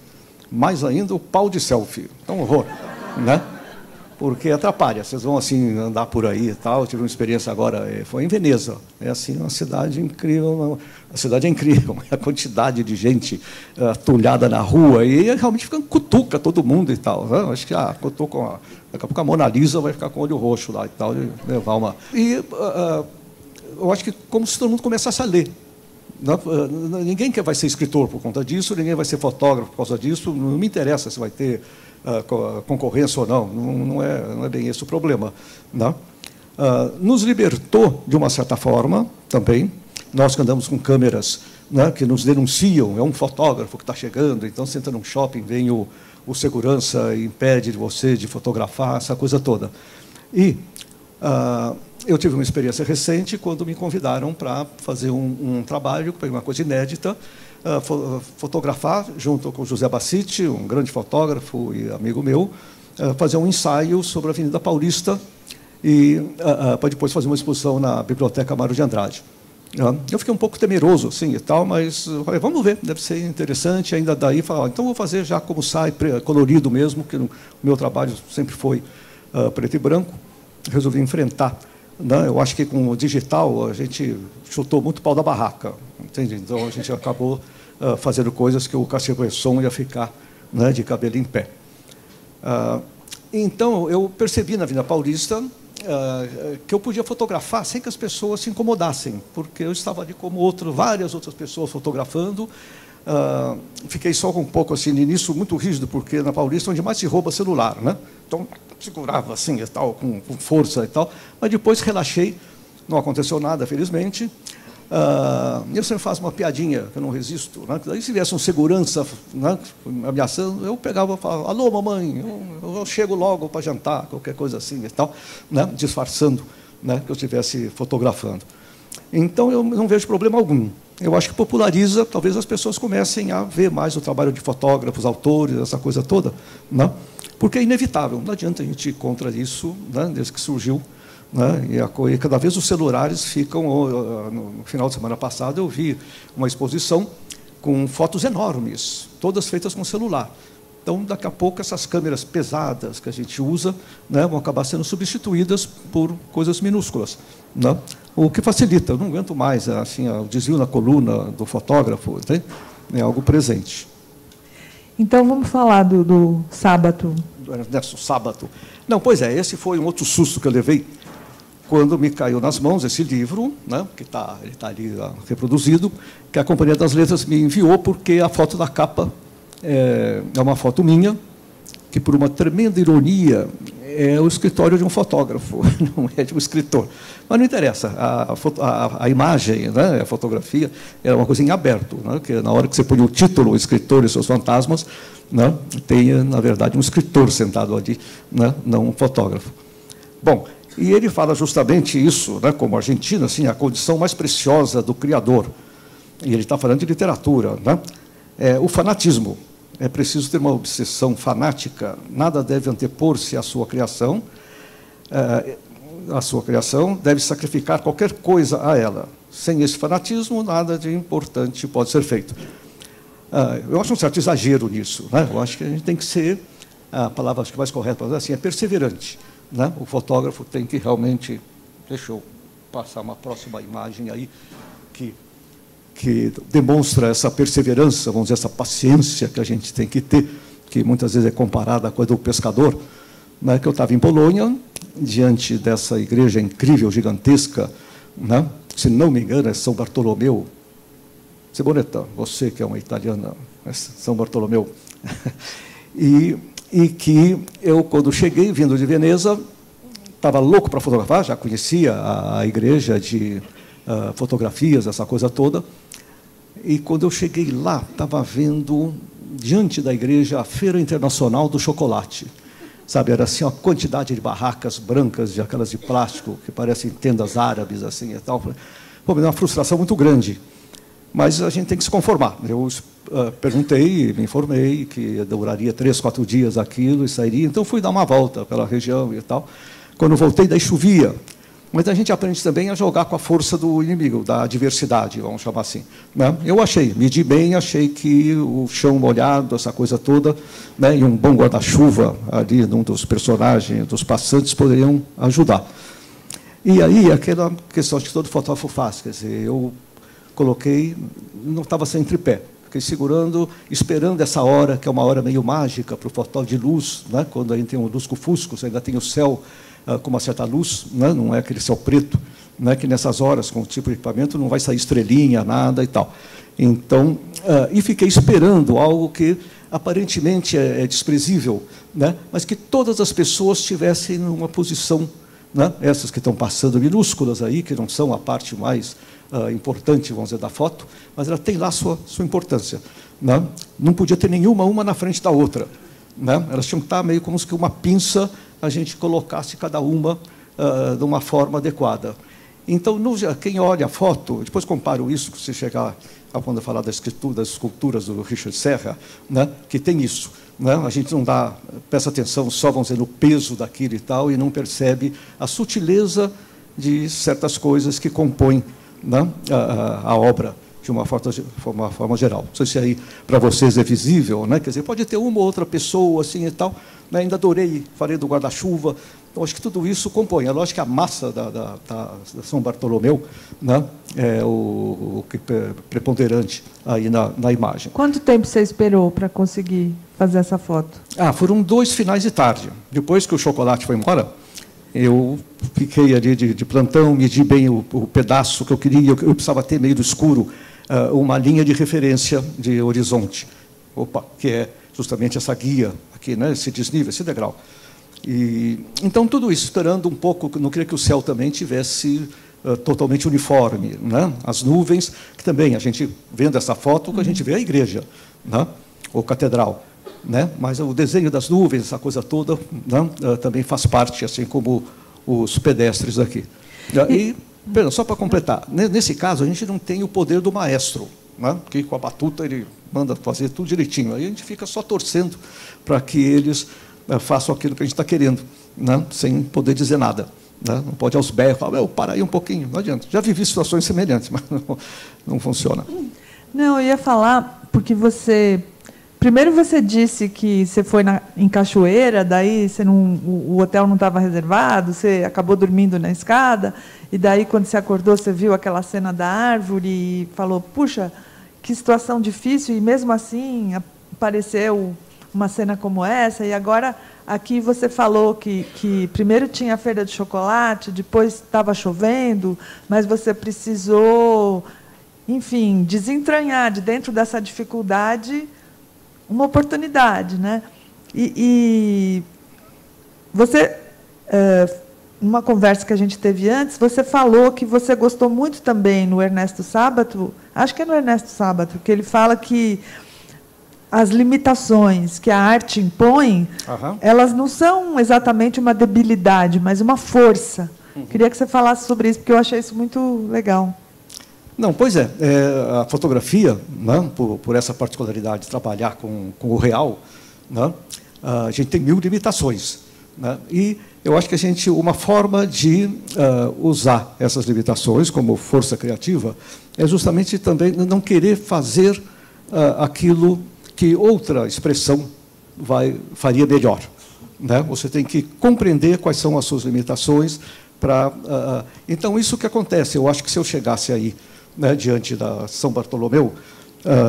mais ainda o pau de selfie. Então, horror. Né? Porque atrapalha. Vocês vão assim andar por aí e tal. Eu tive uma experiência agora, foi em Veneza. É assim, uma cidade incrível. A cidade é incrível, a quantidade de gente atulhada na rua e realmente fica cutuca todo mundo e tal. Né? Acho que cutuca, daqui a pouco a Mona Lisa vai ficar com o olho roxo lá e tal, de levar uma. E eu acho que como se todo mundo começasse a ler. Ninguém vai ser escritor por conta disso, ninguém vai ser fotógrafo por causa disso. Não me interessa se vai ter concorrência ou não. Não é bem esse o problema. Né? Nos libertou, de uma certa forma, também. Nós que andamos com câmeras, né, que nos denunciam, é um fotógrafo que está chegando, então você entra num shopping, vem o segurança e impede você de fotografar, essa coisa toda. E eu tive uma experiência recente quando me convidaram para fazer um trabalho, uma coisa inédita, fotografar, junto com o José Bassiti, um grande fotógrafo e amigo meu, fazer um ensaio sobre a Avenida Paulista e para depois fazer uma exposição na Biblioteca Mário de Andrade. Eu fiquei um pouco temeroso, assim, e tal, mas falei, vamos ver, deve ser interessante. Ainda daí, falei, então vou fazer já como sai, colorido mesmo, que o meu trabalho sempre foi preto e branco. Resolvi enfrentar. Né? Eu acho que com o digital a gente chutou muito pau da barraca, entende? Então a gente acabou fazendo coisas que o Cartier-Bresson ia ficar, né, de cabelo em pé. Então eu percebi na Avenida Paulista que eu podia fotografar sem que as pessoas se incomodassem, porque eu estava ali como várias outras pessoas fotografando. Fiquei só com um pouco assim, no início muito rígido, porque na Paulista é onde mais se rouba celular, né? Então segurava assim e tal, com força e tal, mas depois relaxei, não aconteceu nada, felizmente. eu sempre faço uma piadinha, que eu não resisto, né? Daí, se viesse um segurança, né, ameaçando, eu pegava e falava, alô, mamãe, eu chego logo para jantar, qualquer coisa assim e tal, né, disfarçando, né, que eu estivesse fotografando. Então, eu não vejo problema algum. Eu acho que populariza, talvez as pessoas comecem a ver mais o trabalho de fotógrafos, autores, essa coisa toda, né? Porque é inevitável, não adianta a gente ir contra isso, né, desde que surgiu. Né? E cada vez os celulares ficam... No final de semana passada, eu vi uma exposição com fotos enormes, todas feitas com celular. Então, daqui a pouco, essas câmeras pesadas que a gente usa, né, vão acabar sendo substituídas por coisas minúsculas, né? O que facilita. Eu não aguento mais assim, o desvio na coluna do fotógrafo, né? É algo presente. Então, vamos falar do sábado. Do sábado. Não, pois é, esse foi um outro susto que eu levei quando me caiu nas mãos esse livro, né, que ele está ali reproduzido, que a Companhia das Letras me enviou, porque a foto da capa é uma foto minha, que, por uma tremenda ironia, é o escritório de um fotógrafo, não é de um escritor. Mas não interessa, a imagem, né, a fotografia, é uma coisa em aberto, né, que na hora que você põe o título, o escritor e seus fantasmas, né, tem, na verdade, um escritor sentado ali, né, não um fotógrafo. Bom, e ele fala justamente isso, né, como argentino, assim, a condição mais preciosa do criador. E ele está falando de literatura, né? O fanatismo. É preciso ter uma obsessão fanática, nada deve antepor-se à sua criação. A sua criação deve sacrificar qualquer coisa a ela. Sem esse fanatismo, nada de importante pode ser feito. Eu acho um certo exagero nisso, né? Eu acho que a gente tem que ser, a palavra acho que mais correta para dizer assim, é perseverante. Né? O fotógrafo tem que realmente... Deixa eu passar uma próxima imagem aí, que demonstra essa perseverança, vamos dizer, essa paciência que a gente tem que ter, que muitas vezes é comparada com a do pescador. Né? Que eu estava em Polônia, diante dessa igreja incrível, gigantesca, né? Se não me engano, é São Bartolomeu. Ceboneta, você que é uma italiana, é São Bartolomeu. E que eu, quando cheguei, vindo de Veneza, estava louco para fotografar, já conhecia a igreja de fotografias, essa coisa toda. E, quando eu cheguei lá, estava vendo, diante da igreja, a Feira Internacional do Chocolate. Sabe, era assim, uma quantidade de barracas brancas, de aquelas de plástico, que parecem tendas árabes, assim, e tal. Pô, me deu uma frustração muito grande. Mas a gente tem que se conformar. Eu perguntei, me informei que duraria 3, 4 dias aquilo e sairia. Então, fui dar uma volta pela região e tal. Quando voltei, daí chovia. Mas a gente aprende também a jogar com a força do inimigo, da adversidade, vamos chamar assim. Né? Eu medi bem, achei que o chão molhado, essa coisa toda, né, e um bom guarda-chuva ali, num dos personagens, dos passantes, poderiam ajudar. E aí, aquela questão que todo fotógrafo faz, quer dizer, eu coloquei, não estava sem tripé, fiquei segurando, esperando essa hora, que é uma hora meio mágica para o fotógrafo de luz, né, quando ainda tem um lusco-fusco, você ainda tem o céu com uma certa luz, né, não é aquele céu preto, né, que nessas horas, com o tipo de equipamento, não vai sair estrelinha, nada e tal. Então, e fiquei esperando algo que aparentemente é desprezível, né, mas que todas as pessoas estivessem numa posição, né, essas que estão passando minúsculas aí, que não são a parte mais importante, vamos dizer, da foto, mas ela tem lá sua importância. Né? Não podia ter nenhuma, uma na frente da outra. Né? Elas tinham que estar meio como se uma pinça a gente colocasse cada uma de uma forma adequada. Então, quem olha a foto, depois comparo isso, se chegar a quando eu falar das esculturas do Richard Serra, né, que tem isso. Né? A gente não presta atenção só, vamos dizer, no peso daquilo e tal, e não percebe a sutileza de certas coisas que compõem, né, a obra de uma forma geral. Não sei se aí para vocês é visível, né? Quer dizer, pode ter uma ou outra pessoa assim e tal, né? Ainda adorei, falei do guarda-chuva. Então, acho que tudo isso compõe. É lógico que a massa da São Bartolomeu, né, é o que é preponderante aí na imagem. Quanto tempo você esperou para conseguir fazer essa foto? Foram 2 finais de tarde. Depois que o chocolate foi embora, eu fiquei ali de plantão, medi bem o pedaço que eu queria. Eu precisava ter, meio do escuro, uma linha de referência de horizonte, que é justamente essa guia aqui, né, esse desnível, esse degrau. E, então, tudo isso, esperando um pouco, não queria que o céu também tivesse totalmente uniforme, né? As nuvens, que também, a gente, vendo essa foto, a gente vê a igreja, né? Ou catedral, né? Mas o desenho das nuvens, essa coisa toda, né? Também faz parte, assim como os pedestres aqui. E, perdão, só para completar, nesse caso, a gente não tem o poder do maestro, né? Porque com a batuta ele manda fazer tudo direitinho. Aí a gente fica só torcendo para que eles façam aquilo que a gente está querendo, né? Sem poder dizer nada. Né? Não pode aos berros, falar, para aí um pouquinho, não adianta. Já vivi situações semelhantes, mas não funciona. Não, eu ia falar, porque você... Primeiro você disse que você foi em Cachoeira, daí você o hotel não estava reservado, você acabou dormindo na escada, e daí, quando você acordou, você viu aquela cena da árvore e falou, puxa, que situação difícil, e mesmo assim apareceu uma cena como essa, e agora... Aqui você falou que primeiro tinha a feira de chocolate, depois estava chovendo, mas você precisou, enfim, desentranhar de dentro dessa dificuldade uma oportunidade, né? E você, numa conversa que a gente teve antes, você falou que você gostou muito também no Ernesto Sábato, acho que é no Ernesto Sábato, que ele fala que as limitações que a arte impõe, elas não são exatamente uma debilidade, mas uma força. Queria que você falasse sobre isso, porque eu achei isso muito legal. Não, pois é. A fotografia, né, por essa particularidade de trabalhar com o real, né, a gente tem 1000 limitações. Né, e eu acho que uma forma de usar essas limitações como força criativa é justamente também não querer fazer aquilo que outra expressão faria melhor. Né? Você tem que compreender quais são as suas limitações. Então, isso que acontece. Eu acho que se eu chegasse aí, né, diante da São Bartolomeu,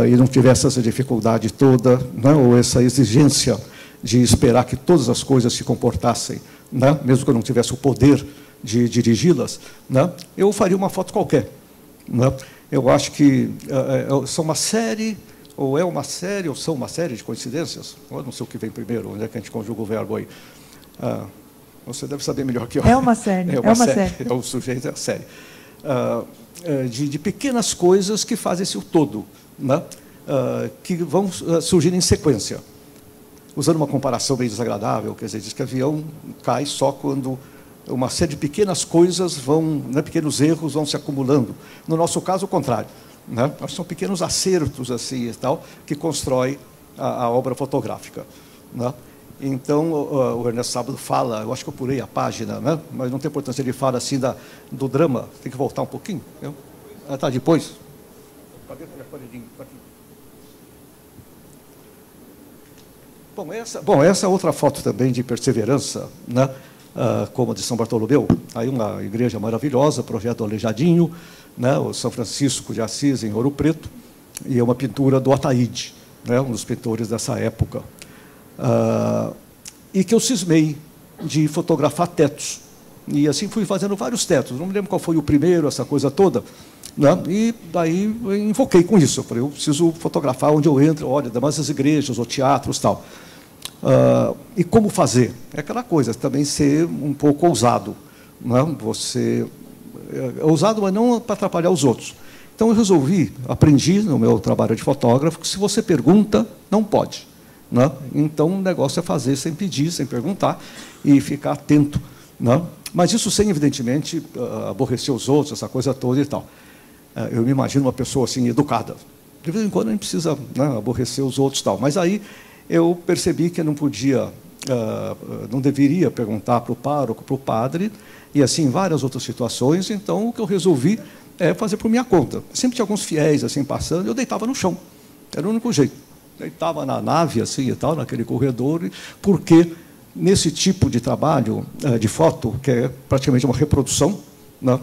e não tivesse essa dificuldade toda, né, ou essa exigência de esperar que todas as coisas se comportassem, né, mesmo que eu não tivesse o poder de dirigi-las, né, eu faria uma foto qualquer. Né? Eu acho que são uma série... ou é uma série, ou são uma série de coincidências. Eu não sei o que vem primeiro, onde é que a gente conjuga o verbo aí. Você deve saber melhor que eu. É uma série. É uma série. É o sujeito, é a série. De pequenas coisas que fazem esse o todo, né? Que vão surgir em sequência. Usando uma comparação bem desagradável, quer dizer, diz que avião cai só quando uma série de pequenas coisas né, pequenos erros vão se acumulando. No nosso caso, o contrário. Né? São pequenos acertos assim e tal que constroem a obra fotográfica. Né? Então, o Ernesto Sábado fala, eu acho que eu pulei a página, né? Mas não tem importância, ele fala assim do drama, tem que voltar um pouquinho. Tá, depois. Bom, essa é outra foto também de perseverança, né? Como a de São Bartolomeu, aí uma igreja maravilhosa, projeto Aleijadinho, né, o São Francisco de Assis, em Ouro Preto, e é uma pintura do Ataíde, né, um dos pintores dessa época. E que eu cismei de fotografar tetos. E assim fui fazendo vários tetos. Não me lembro qual foi o primeiro, essa coisa toda. Né, e daí eu invoquei com isso. Eu falei, eu preciso fotografar onde eu entro, olha, demais as igrejas, ou teatros, tal. E como fazer? É aquela coisa, também ser um pouco ousado. Né, ousado, mas não para atrapalhar os outros. Então, eu aprendi no meu trabalho de fotógrafo, que se você pergunta, não pode. Né? Então, o negócio é fazer sem pedir, sem perguntar, e ficar atento. Né? Mas isso sem, evidentemente, aborrecer os outros, essa coisa toda e tal. Eu me imagino uma pessoa assim, educada. De vez em quando a gente precisa, né, aborrecer os outros e tal. Mas aí eu percebi que eu não deveria perguntar para o pároco, para o padre, e assim várias outras situações. Então o que eu resolvi é fazer por minha conta. Sempre tinha alguns fiéis assim passando, eu deitava no chão. Era o único jeito. Deitava na nave assim e tal, naquele corredor, porque nesse tipo de trabalho de foto, que é praticamente uma reprodução, né,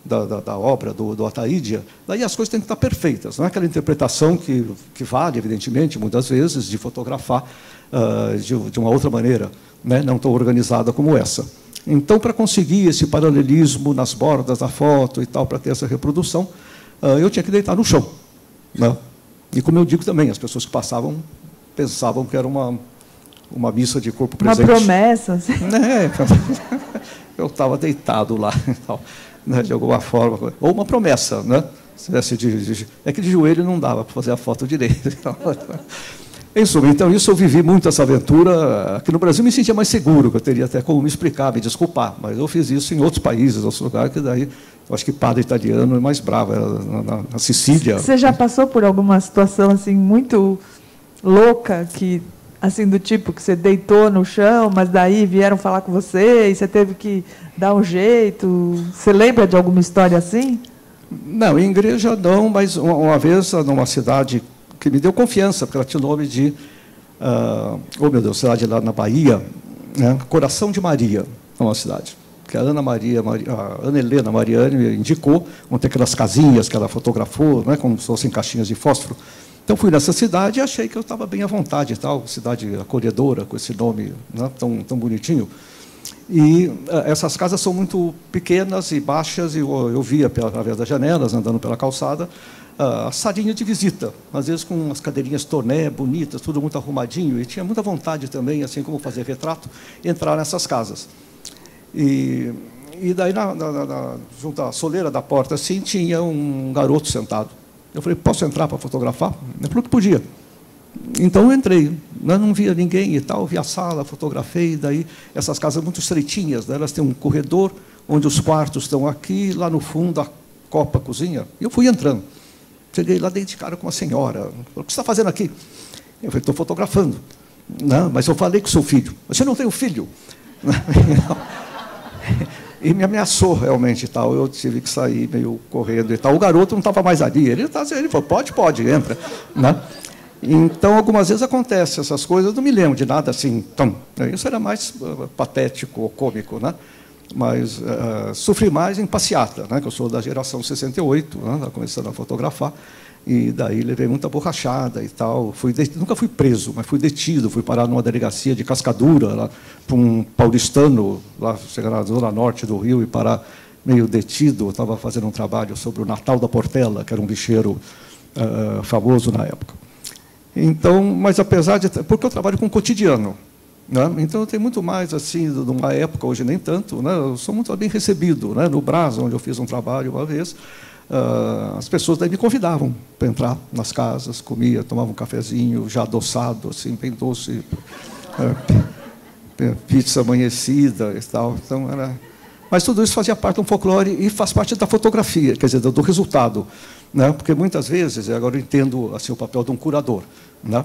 da obra do Ataíde, daí as coisas têm que estar perfeitas. Não é aquela interpretação que vale, evidentemente, muitas vezes, de fotografar de uma outra maneira, né, não tão organizada como essa. Então, para conseguir esse paralelismo nas bordas da foto e tal, para ter essa reprodução, eu tinha que deitar no chão. Né? E, como eu digo também, as pessoas que passavam pensavam que era uma missa de corpo presente. Uma promessa. Assim. Eu estava deitado lá. E tal. né, de alguma forma, ou uma promessa, né? É que de joelho não dava para fazer a foto direito. Em suma, então, isso eu vivi muito essa aventura. Aqui no Brasil me sentia mais seguro, que eu teria até como me explicar, me desculpar, mas eu fiz isso em outros países, outros lugares, que daí, eu acho que padre italiano é mais bravo, na Sicília. Você já passou por alguma situação assim muito louca, que, assim, do tipo que você deitou no chão, mas daí vieram falar com você e você teve que dar um jeito? Você lembra de alguma história assim? Não, em igreja não, mas uma vez, numa cidade que me deu confiança, porque ela tinha o nome de, oh meu Deus, cidade lá na Bahia, né, Coração de Maria, é uma cidade, que a a Ana Helena Mariani me indicou, onde tem aquelas casinhas que ela fotografou, né, como se fossem caixinhas de fósforo. Então, fui nessa cidade e achei que eu estava bem à vontade, tal, cidade acolhedora, com esse nome, né, tão bonitinho. E essas casas são muito pequenas e baixas, e eu via, através das janelas, andando pela calçada, a salinha de visita, às vezes com umas cadeirinhas torné, bonitas, tudo muito arrumadinho, e tinha muita vontade também, assim como fazer retrato, entrar nessas casas. E daí, junto à soleira da porta, assim, tinha um garoto sentado. Eu falei, posso entrar para fotografar? Ele falou que podia. Então, eu entrei, não via ninguém e tal, vi a sala, fotografei, daí essas casas muito estreitinhas, né? Elas têm um corredor, onde os quartos estão aqui, lá no fundo, a copa, a cozinha, e eu fui entrando. Cheguei lá, dei de cara com uma senhora, falou, o que você está fazendo aqui? Eu falei, estou fotografando. Não, mas eu falei que sou filho. Você não tem um filho? E me ameaçou realmente e tal, eu tive que sair meio correndo e tal. O garoto não estava mais ali, ele falou, pode, entra, né? Então, algumas vezes acontece essas coisas, eu não me lembro de nada assim, isso era mais patético ou cômico, né? Mas sofri mais em passeata, né? Que eu sou da geração 68, né? Começando a fotografar, e daí levei muita borrachada e tal. Nunca fui preso, mas fui detido, fui parar numa delegacia de Cascadura, lá, para um paulistano, lá, chegar na zona norte do Rio, e parar meio detido. Eu estava fazendo um trabalho sobre o Natal da Portela, que era um bicheiro famoso na época. Então, mas apesar de... Porque eu trabalho com o cotidiano, né? Então, eu tenho muito mais, assim, de uma época, hoje nem tanto, né? Eu sou muito bem recebido, né? No Brás, onde eu fiz um trabalho uma vez, as pessoas daí me convidavam para entrar nas casas, comia, tomava um cafezinho já adoçado, assim, bem doce, pizza amanhecida e tal. Então, era... Mas tudo isso fazia parte do folclore e faz parte da fotografia, quer dizer, do resultado, né? Porque muitas vezes, agora eu entendo assim, o papel de um curador, né?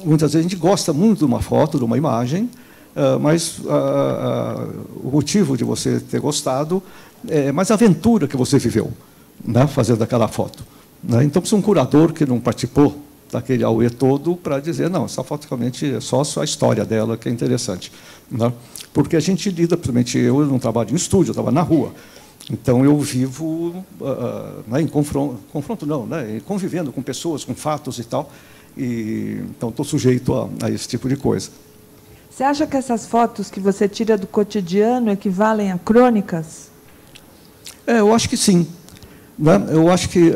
Muitas vezes a gente gosta muito de uma foto, de uma imagem, mas o motivo de você ter gostado é mais a aventura que você viveu, né? Fazendo aquela foto, né? Então, precisa um curador que não participou daquele auê todo para dizer, não, essa foto realmente é só a história dela que é interessante, né? Porque a gente lida, principalmente eu não trabalho em estúdio, eu trabalho na rua. Então, eu vivo em confronto não, né? Convivendo com pessoas, com fatos e tal. Então, estou sujeito a esse tipo de coisa. Você acha que essas fotos que você tira do cotidiano equivalem a crônicas? Eu acho que sim, né? Eu acho que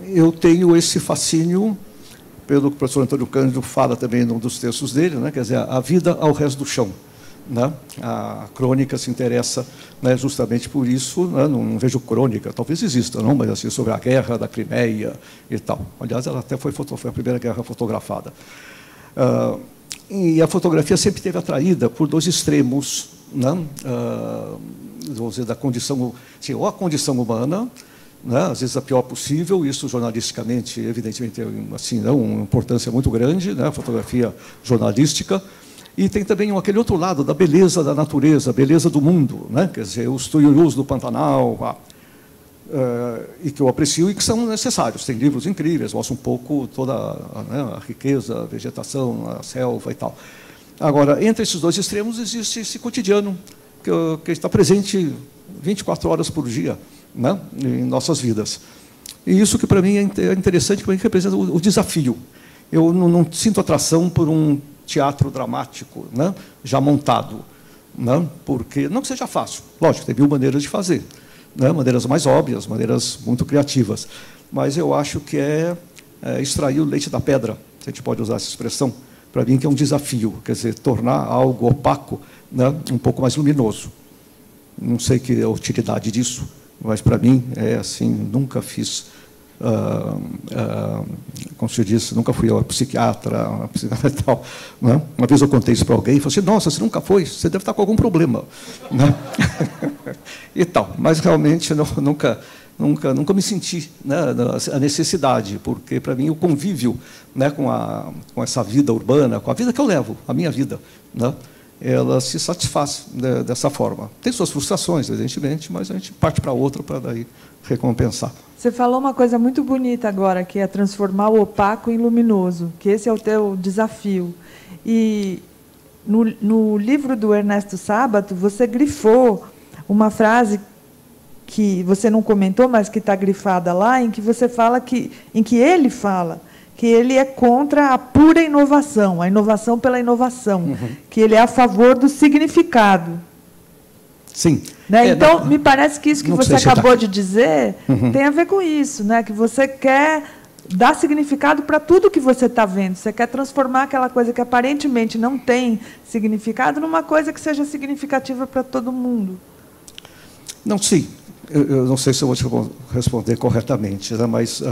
eu tenho esse fascínio, pelo que o professor Antônio Cândido fala também num dos textos dele, né? Quer dizer, a vida ao resto do chão, né? A crônica se interessa, né, justamente por isso, né? Não vejo crônica, talvez exista, não, mas assim, sobre a guerra da Crimeia e tal. Aliás, ela até foi a primeira guerra fotografada. E a fotografia sempre esteve atraída por dois extremos, né? Vamos dizer, da condição, assim, ou a condição humana, né, às vezes a pior possível, isso jornalisticamente, evidentemente, tem assim, né, uma importância muito grande, né, a fotografia jornalística, e tem também aquele outro lado da beleza da natureza, a beleza do mundo, né, quer dizer, os tuiurus do Pantanal, e que eu aprecio e que são necessários. Tem livros incríveis, mostram um pouco toda a riqueza, a vegetação, a selva e tal. Agora, entre esses dois extremos existe esse cotidiano, que está presente 24 horas por dia, né, em nossas vidas. E isso que, para mim, é interessante, porque representa o desafio. Eu não sinto atração por um teatro dramático, né, já montado, né, porque, não que seja fácil, lógico, tem mil maneiras de fazer, né, maneiras mais óbvias, maneiras muito criativas, mas eu acho que é extrair o leite da pedra, se a gente pode usar essa expressão, para mim, que é um desafio, quer dizer, tornar algo opaco, né, um pouco mais luminoso. não sei que é a utilidade disso, mas para mim é assim, nunca fiz, como se diz, nunca fui a psiquiatra, a psiquiatra e tal, né? Uma vez eu contei isso para alguém e falei assim, nossa, você nunca foi, você deve estar com algum problema, né? E tal, mas realmente nunca me senti, né, a necessidade, porque para mim o convívio, né, com essa vida urbana, com a vida que eu levo, a minha vida, né, ela se satisfaz, né, dessa forma. Tem suas frustrações, evidentemente, mas a gente parte para outra para daí recompensar. Você falou uma coisa muito bonita agora, que é transformar o opaco em luminoso, que esse é o teu desafio. E no livro do Ernesto Sábato, você grifou uma frase que você não comentou, mas que está grifada lá, em que você fala em que ele fala que ele é contra a pura inovação, a inovação pela inovação, que ele é a favor do significado. Sim. Né? Então, me parece que isso que você acabou de dizer tem a ver com isso, né? Que você quer dar significado para tudo que você está vendo. Você quer transformar aquela coisa que aparentemente não tem significado numa coisa que seja significativa para todo mundo. Não, sim. Eu não sei se eu vou te responder corretamente, né? Mas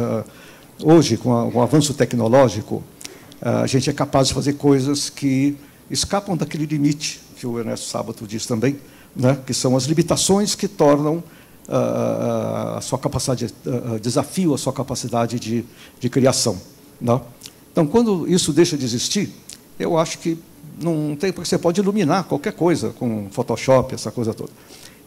hoje, com o avanço tecnológico, a gente é capaz de fazer coisas que escapam daquele limite que o Ernesto Sábato diz também, né? Que são as limitações que tornam a sua capacidade, desafio a sua capacidade de criação, né? Então, quando isso deixa de existir, eu acho que não tem, porque você pode iluminar qualquer coisa com Photoshop, essa coisa toda.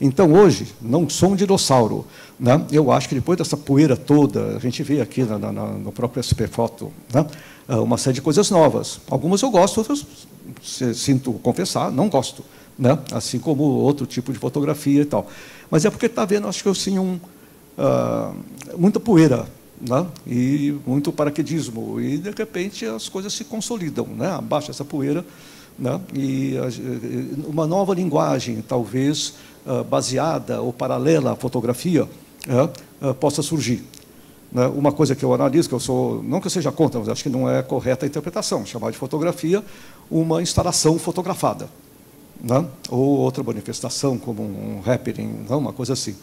Então, hoje, não sou um dinossauro, né? Eu acho que depois dessa poeira toda, a gente vê aqui no próprio SP Foto, né, uma série de coisas novas. Algumas eu gosto, outras, sinto confessar, não gosto, né? Assim como outro tipo de fotografia e tal. Mas é porque está vendo, acho que assim, muita poeira, né? E muito paraquedismo. E, de repente, as coisas se consolidam, né? Abaixa essa poeira, né? E uma nova linguagem, talvez, baseada ou paralela à fotografia, possa surgir. Né? Uma coisa que eu analiso, que eu sou, não que eu seja contra, mas acho que não é correta a interpretação, chamar de fotografia uma instalação fotografada, né? Ou outra manifestação, como um happening, não? Uma coisa assim.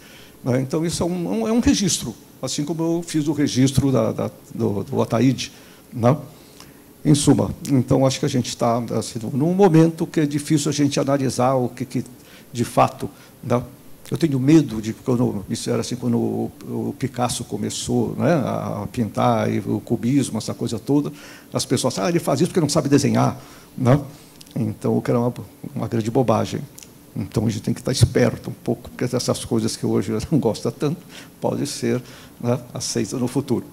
Né? Então, isso é um registro, assim como eu fiz o registro do Ataíde, né? Em suma, então, acho que a gente está assim, num momento que é difícil a gente analisar o que de fato, né? Eu tenho medo de, quando o Picasso começou, né, a pintar, e o cubismo, essa coisa toda, as pessoas falam, ele faz isso porque não sabe desenhar, né? Então, o que era uma grande bobagem. Então, a gente tem que estar esperto um pouco, porque essas coisas que hoje eu não gosto tanto, podem ser, né, aceitas no futuro.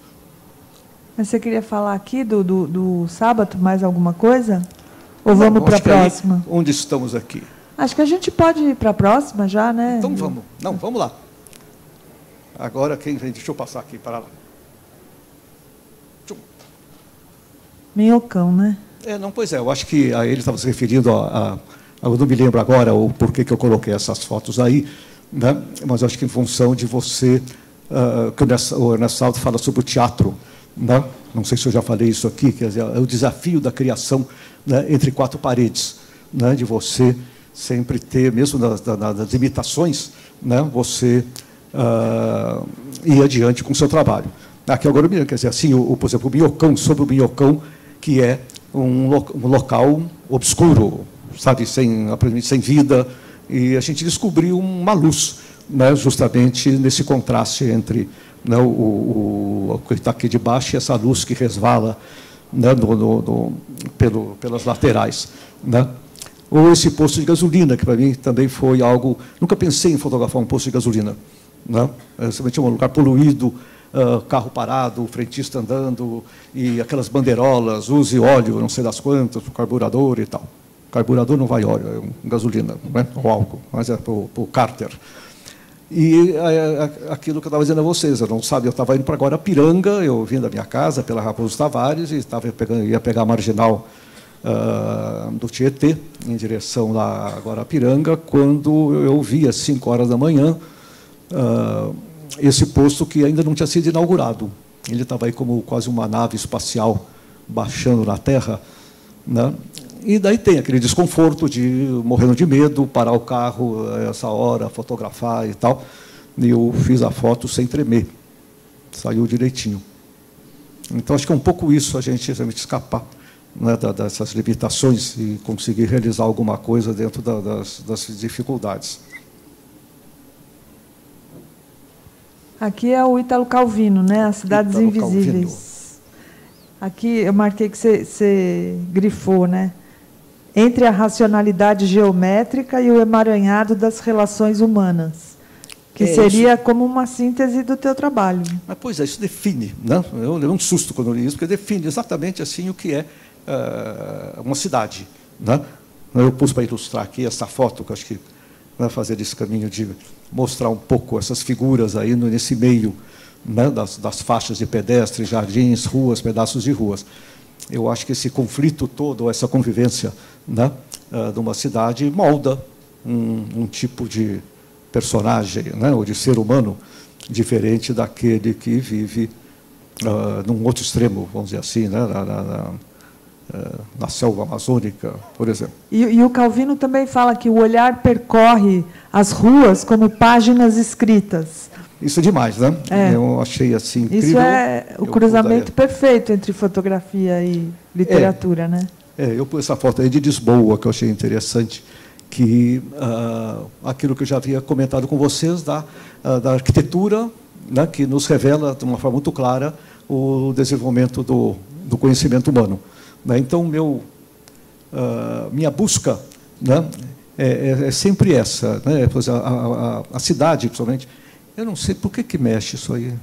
Mas você queria falar aqui do Sábato, mais alguma coisa? Ou vamos para a próxima? Aí, onde estamos aqui? Acho que a gente pode ir para a próxima já, né? Então vamos. Não, vamos lá. Agora quem vem? Deixa eu passar aqui para lá. Minhocão, né? Não, pois é, eu acho que ele estava se referindo eu não me lembro agora o porquê que eu coloquei essas fotos aí, né? Mas eu acho que em função de você, que o Ernesto Sábato fala sobre o teatro, né? Não sei se eu já falei isso aqui, quer dizer, é o desafio da criação, né, entre quatro paredes, né, de você sempre ter, mesmo nas limitações, né, você ir adiante com o seu trabalho. Aqui agora, quer dizer, assim, por exemplo, o Minhocão, sobre o Minhocão, que é um local obscuro, sabe, sem vida, e a gente descobriu uma luz, né, justamente nesse contraste entre, né, o que está aqui de baixo e essa luz que resvala, né, pelas laterais, né? Ou esse posto de gasolina, que para mim também foi algo... Nunca pensei em fotografar um posto de gasolina, né? Somente um lugar poluído, carro parado, o frentista andando, e aquelas bandeirolas, use óleo, não sei das quantas, para o carburador e tal. Carburador não vai óleo, é gasolina, não é? Ou álcool, mas é para o cárter. E aquilo que eu estava dizendo a vocês, eu estava indo para Guarapiranga, eu vim da minha casa pela Raposo Tavares, e ia pegar a marginal do Tietê, em direção lá a Guarapiranga, quando eu vi, às 5 horas da manhã, esse posto que ainda não tinha sido inaugurado. Ele estava aí como quase uma nave espacial baixando na Terra, né? E daí tem aquele desconforto de morrendo de medo, parar o carro essa hora, fotografar e tal. E eu fiz a foto sem tremer. Saiu direitinho. Então, acho que é um pouco isso, a gente realmente escapar, né, dessas limitações e conseguir realizar alguma coisa dentro das dificuldades. Aqui é o Ítalo Calvino, né? As Cidades Ítalo Invisíveis. Calvino. Aqui eu marquei que você grifou, né? Entre a racionalidade geométrica e o emaranhado das relações humanas, que seria isso, como uma síntese do teu trabalho. Mas, pois é, isso define, né? Eu levei um susto quando eu li isso, porque define exatamente assim o que é uma cidade, né? Eu pus para ilustrar aqui essa foto, que eu acho que vai fazer esse caminho de mostrar um pouco essas figuras aí nesse meio, né, das faixas de pedestres, jardins, ruas, pedaços de ruas. Eu acho que esse conflito todo, essa convivência, né, de uma cidade molda um tipo de personagem, né, ou de ser humano diferente daquele que vive num outro extremo, vamos dizer assim, né, na selva amazônica, por exemplo. E o Calvino também fala que o olhar percorre as ruas como páginas escritas. Isso é demais, né? Eu achei assim incrível. Isso é o cruzamento perfeito entre fotografia e literatura, né? Eu pus essa foto aí de Lisboa, que eu achei interessante, que aquilo que eu já havia comentado com vocês da arquitetura, né, que nos revela de uma forma muito clara o desenvolvimento do conhecimento humano. Né? Então, minha busca, né, é sempre essa, né? A cidade, principalmente. Eu não sei por que mexe isso aí.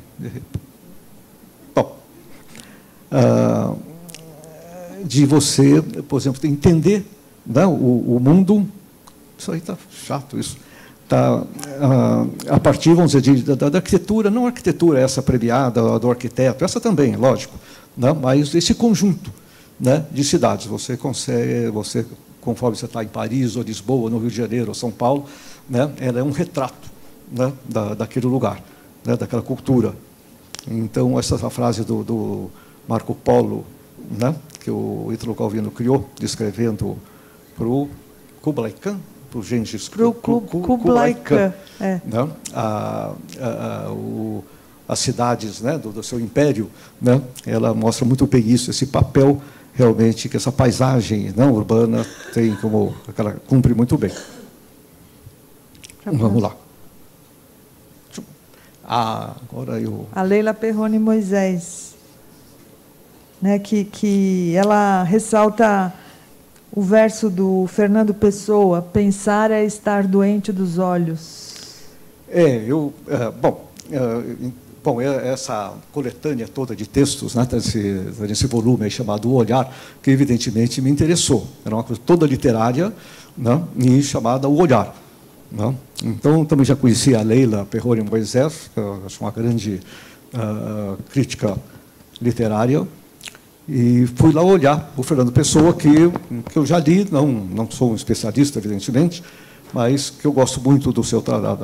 Bom, de você, por exemplo, entender, né, o mundo. Isso aí está chato, isso. Tá, a partir, vamos dizer, da arquitetura, não a arquitetura essa premiada do arquiteto, essa também, lógico, né, mas esse conjunto, né, de cidades. Você consegue, conforme você está em Paris, ou Lisboa, no Rio de Janeiro, ou São Paulo, né, ela é um retrato, né, daquele lugar, né, daquela cultura. Então, essa frase do Marco Polo, né, que o Ítalo Calvino criou, descrevendo para o Kublai Khan, para o Gengis Kublai Khan, né, as cidades, né, do seu império, né, ela mostra muito bem isso, esse papel realmente que essa paisagem, né, urbana tem como ela cumpre muito bem. Vamos lá. Agora a Leila Perrone Moisés, né, que ela ressalta o verso do Fernando Pessoa: pensar é estar doente dos olhos. Essa coletânea toda de textos, né, desse volume aí chamado O Olhar, que evidentemente me interessou. Era uma coisa toda literária, né, e chamada O Olhar. Não? Então, também já conhecia a Leila Perrone Moisés, que eu acho uma grande crítica literária, e fui lá olhar o Fernando Pessoa, que eu já li, não sou um especialista, evidentemente, mas que eu gosto muito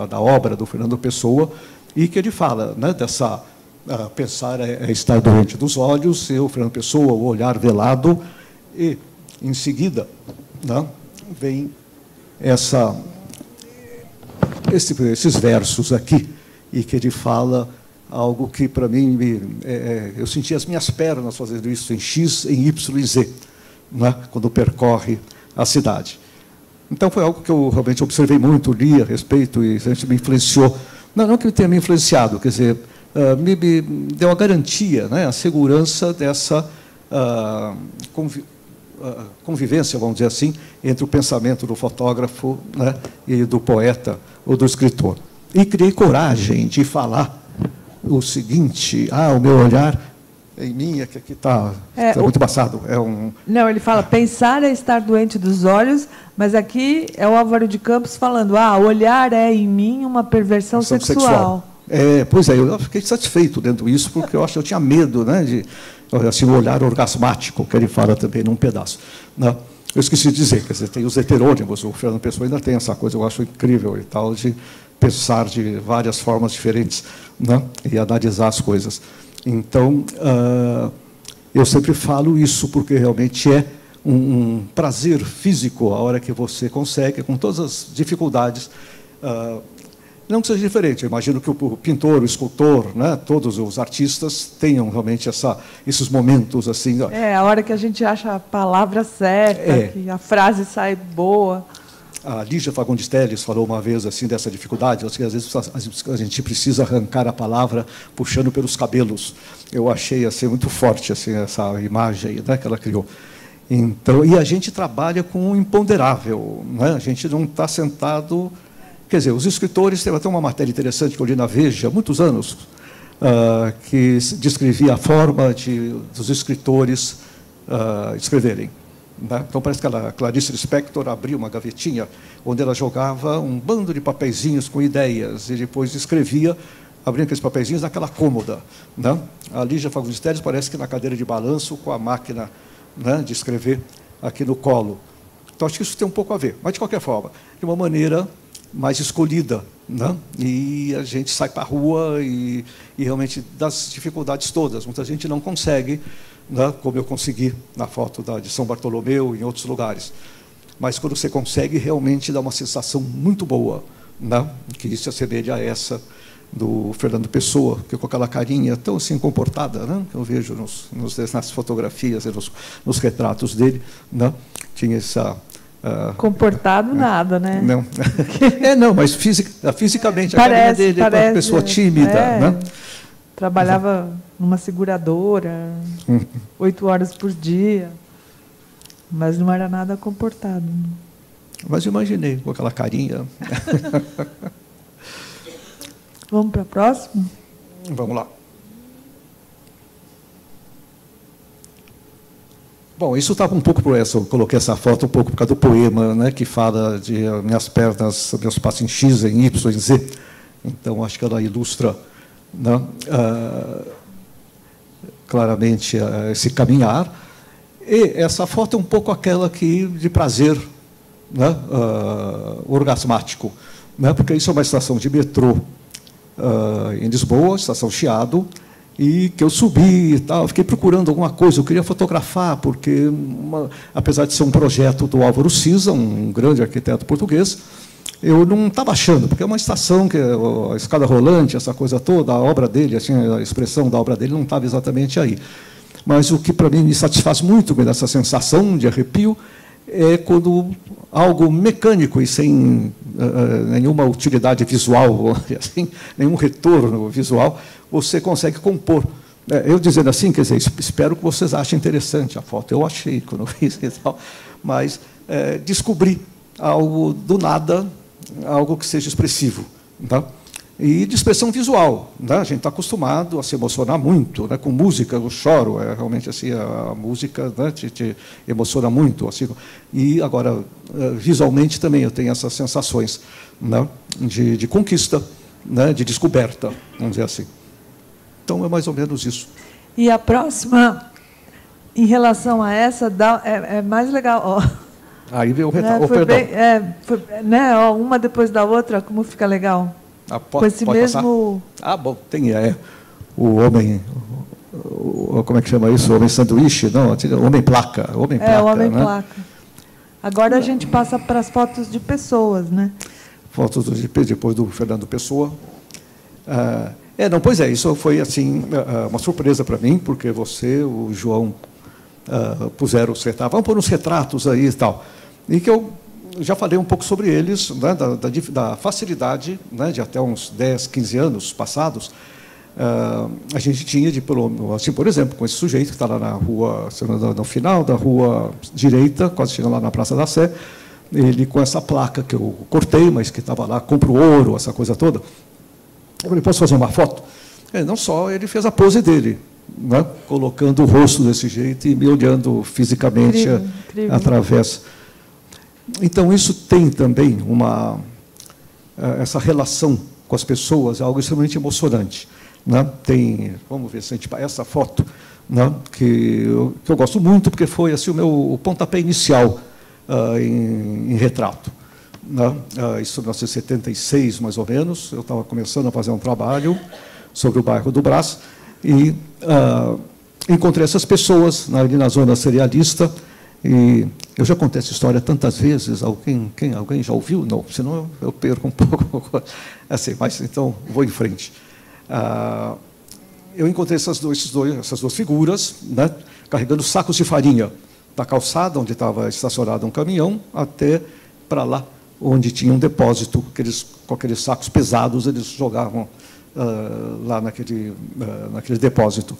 da obra do Fernando Pessoa, e que ele fala, né, dessa pensar é estar doente dos olhos, e o Fernando Pessoa, o olhar velado, e, em seguida, né, vem esses versos aqui, e que ele fala algo que, para mim, eu senti as minhas pernas fazendo isso em X, em Y e Z, né, quando percorre a cidade. Então, foi algo que eu realmente observei muito, li a respeito, e a gente me influenciou. Não que ele tenha me influenciado, quer dizer, me deu a garantia, né, a segurança dessa convivência, vamos dizer assim, entre o pensamento do fotógrafo, né, e do poeta ou do escritor. E criei coragem de falar o seguinte: o meu olhar em mim, que aqui está muito passado. Não, ele fala, pensar é estar doente dos olhos, mas aqui é o Álvaro de Campos falando, o olhar é em mim uma perversão sexual. Pois é, eu fiquei satisfeito dentro disso, porque eu tinha medo, né, de assim, o olhar orgasmático, que ele fala também num pedaço, né? Eu esqueci de dizer, quer dizer, tem os heterônimos, o Fernando Pessoa ainda tem essa coisa, eu acho incrível e tal, de pensar de várias formas diferentes, né, e analisar as coisas. Então, eu sempre falo isso, porque realmente é um prazer físico a hora que você consegue, com todas as dificuldades. Não que seja diferente, eu imagino que o pintor, o escultor, né, todos os artistas tenham realmente esses momentos assim. A hora que a gente acha a palavra certa, que a frase sai boa. A Lígia Fagundes Telles falou uma vez assim dessa dificuldade, que às vezes a gente precisa arrancar a palavra puxando pelos cabelos. Eu achei assim muito forte assim essa imagem aí, né, que ela criou. Então, e a gente trabalha com o imponderável, né? A gente não está sentado. Quer dizer, os escritores, teve até uma matéria interessante que eu li na Veja há muitos anos, que descrevia a forma dos escritores escreverem. Né? Então, parece que a Clarice Lispector abriu uma gavetinha onde ela jogava um bando de papeizinhos com ideias e depois escrevia, abrindo aqueles papeizinhos naquela cômoda. Né? A Lígia Fagundes Telles parece que na cadeira de balanço com a máquina, né, de escrever aqui no colo. Então, acho que isso tem um pouco a ver. Mas, de qualquer forma, de uma maneira mais escolhida, né? E a gente sai para a rua e realmente das dificuldades todas. Muita gente não consegue, né, como eu consegui na foto de São Bartolomeu e em outros lugares. Mas quando você consegue, realmente dá uma sensação muito boa, né, que se assemelha a essa do Fernando Pessoa, que com aquela carinha tão assim comportada, né, que eu vejo nas fotografias, nos retratos dele, né, tinha essa... Comportado nada, né? Não, não, mas fisicamente a carinha dele é uma pessoa tímida. Né? Trabalhava numa seguradora, 8 horas por dia, mas não era nada comportado. Mas eu imaginei com aquela carinha. Vamos para a próxima? Vamos lá. Bom, isso estava um pouco por essa, eu coloquei essa foto um pouco por causa do poema, né, que fala de minhas pernas, meus passos em X, em Y, em Z. Então, acho que ela ilustra, né, claramente esse caminhar. E essa foto é um pouco aquela de prazer, né, orgasmático, né, porque isso é uma estação de metrô em Lisboa, estação Chiado, e que eu subi e tal, fiquei procurando alguma coisa, eu queria fotografar, porque, apesar de ser um projeto do Álvaro Siza, um grande arquiteto português, eu não estava achando, porque é uma estação, que a escada rolante, essa coisa toda, a obra dele, assim, a expressão da obra dele não estava exatamente aí. Mas o que, para mim, me satisfaz muito com essa sensação de arrepio é quando algo mecânico e sem nenhuma utilidade visual, assim, nenhum retorno visual, você consegue compor. Eu dizendo assim, quer dizer, espero que vocês achem interessante a foto. Eu achei quando eu fiz e tal, mas descobri algo do nada, algo que seja expressivo, tá? E de expressão visual, né? A gente está acostumado a se emocionar muito, né? Com música, eu choro, realmente assim, a música, né, te emociona muito, assim. E agora, visualmente também eu tenho essas sensações, né, de conquista, né, de descoberta, vamos dizer assim. Então é mais ou menos isso. E a próxima, em relação a essa, é mais legal. Ó. Aí veio o retrato. Perdão. Né, ó, uma depois da outra, como fica legal. Com esse mesmo... Passar? Bom, tem o homem... como é que chama isso? O homem sanduíche? Não, o homem placa. O homem placa, o homem, né? Placa. Agora a gente passa para as fotos de pessoas, né? Fotos depois do Fernando Pessoa. Não, pois é, isso foi assim uma surpresa para mim, porque você, o João, puseram os retratos. Vamos pôr uns retratos aí e tal. E que eu já falei um pouco sobre eles, né, da facilidade, né, de até uns 10, 15 anos passados, a gente tinha, assim, por exemplo, com esse sujeito que está lá na rua, no final da rua direita, quase chegando lá na Praça da Sé, ele com essa placa que eu cortei, mas que estava lá, compro ouro, essa coisa toda. Eu falei, posso fazer uma foto? Não só, ele fez a pose dele, né, colocando o rosto desse jeito e me olhando fisicamente incrível. Através... Então, isso tem também essa relação com as pessoas, é algo extremamente emocionante. Né? Vamos ver se a gente... Essa foto, né, que eu gosto muito, porque foi assim, o pontapé inicial em retrato. Né? Isso em 1976, mais ou menos, eu estava começando a fazer um trabalho sobre o bairro do Brás, e encontrei essas pessoas ali na zona serialista, E eu já contei essa história tantas vezes, alguém já ouviu? Não, senão eu perco um pouco. Assim, mas então vou em frente. Eu encontrei essas duas figuras, né, carregando sacos de farinha da calçada, onde estava estacionado um caminhão, até para lá, onde tinha um depósito, com aqueles sacos pesados, eles jogavam lá naquele depósito.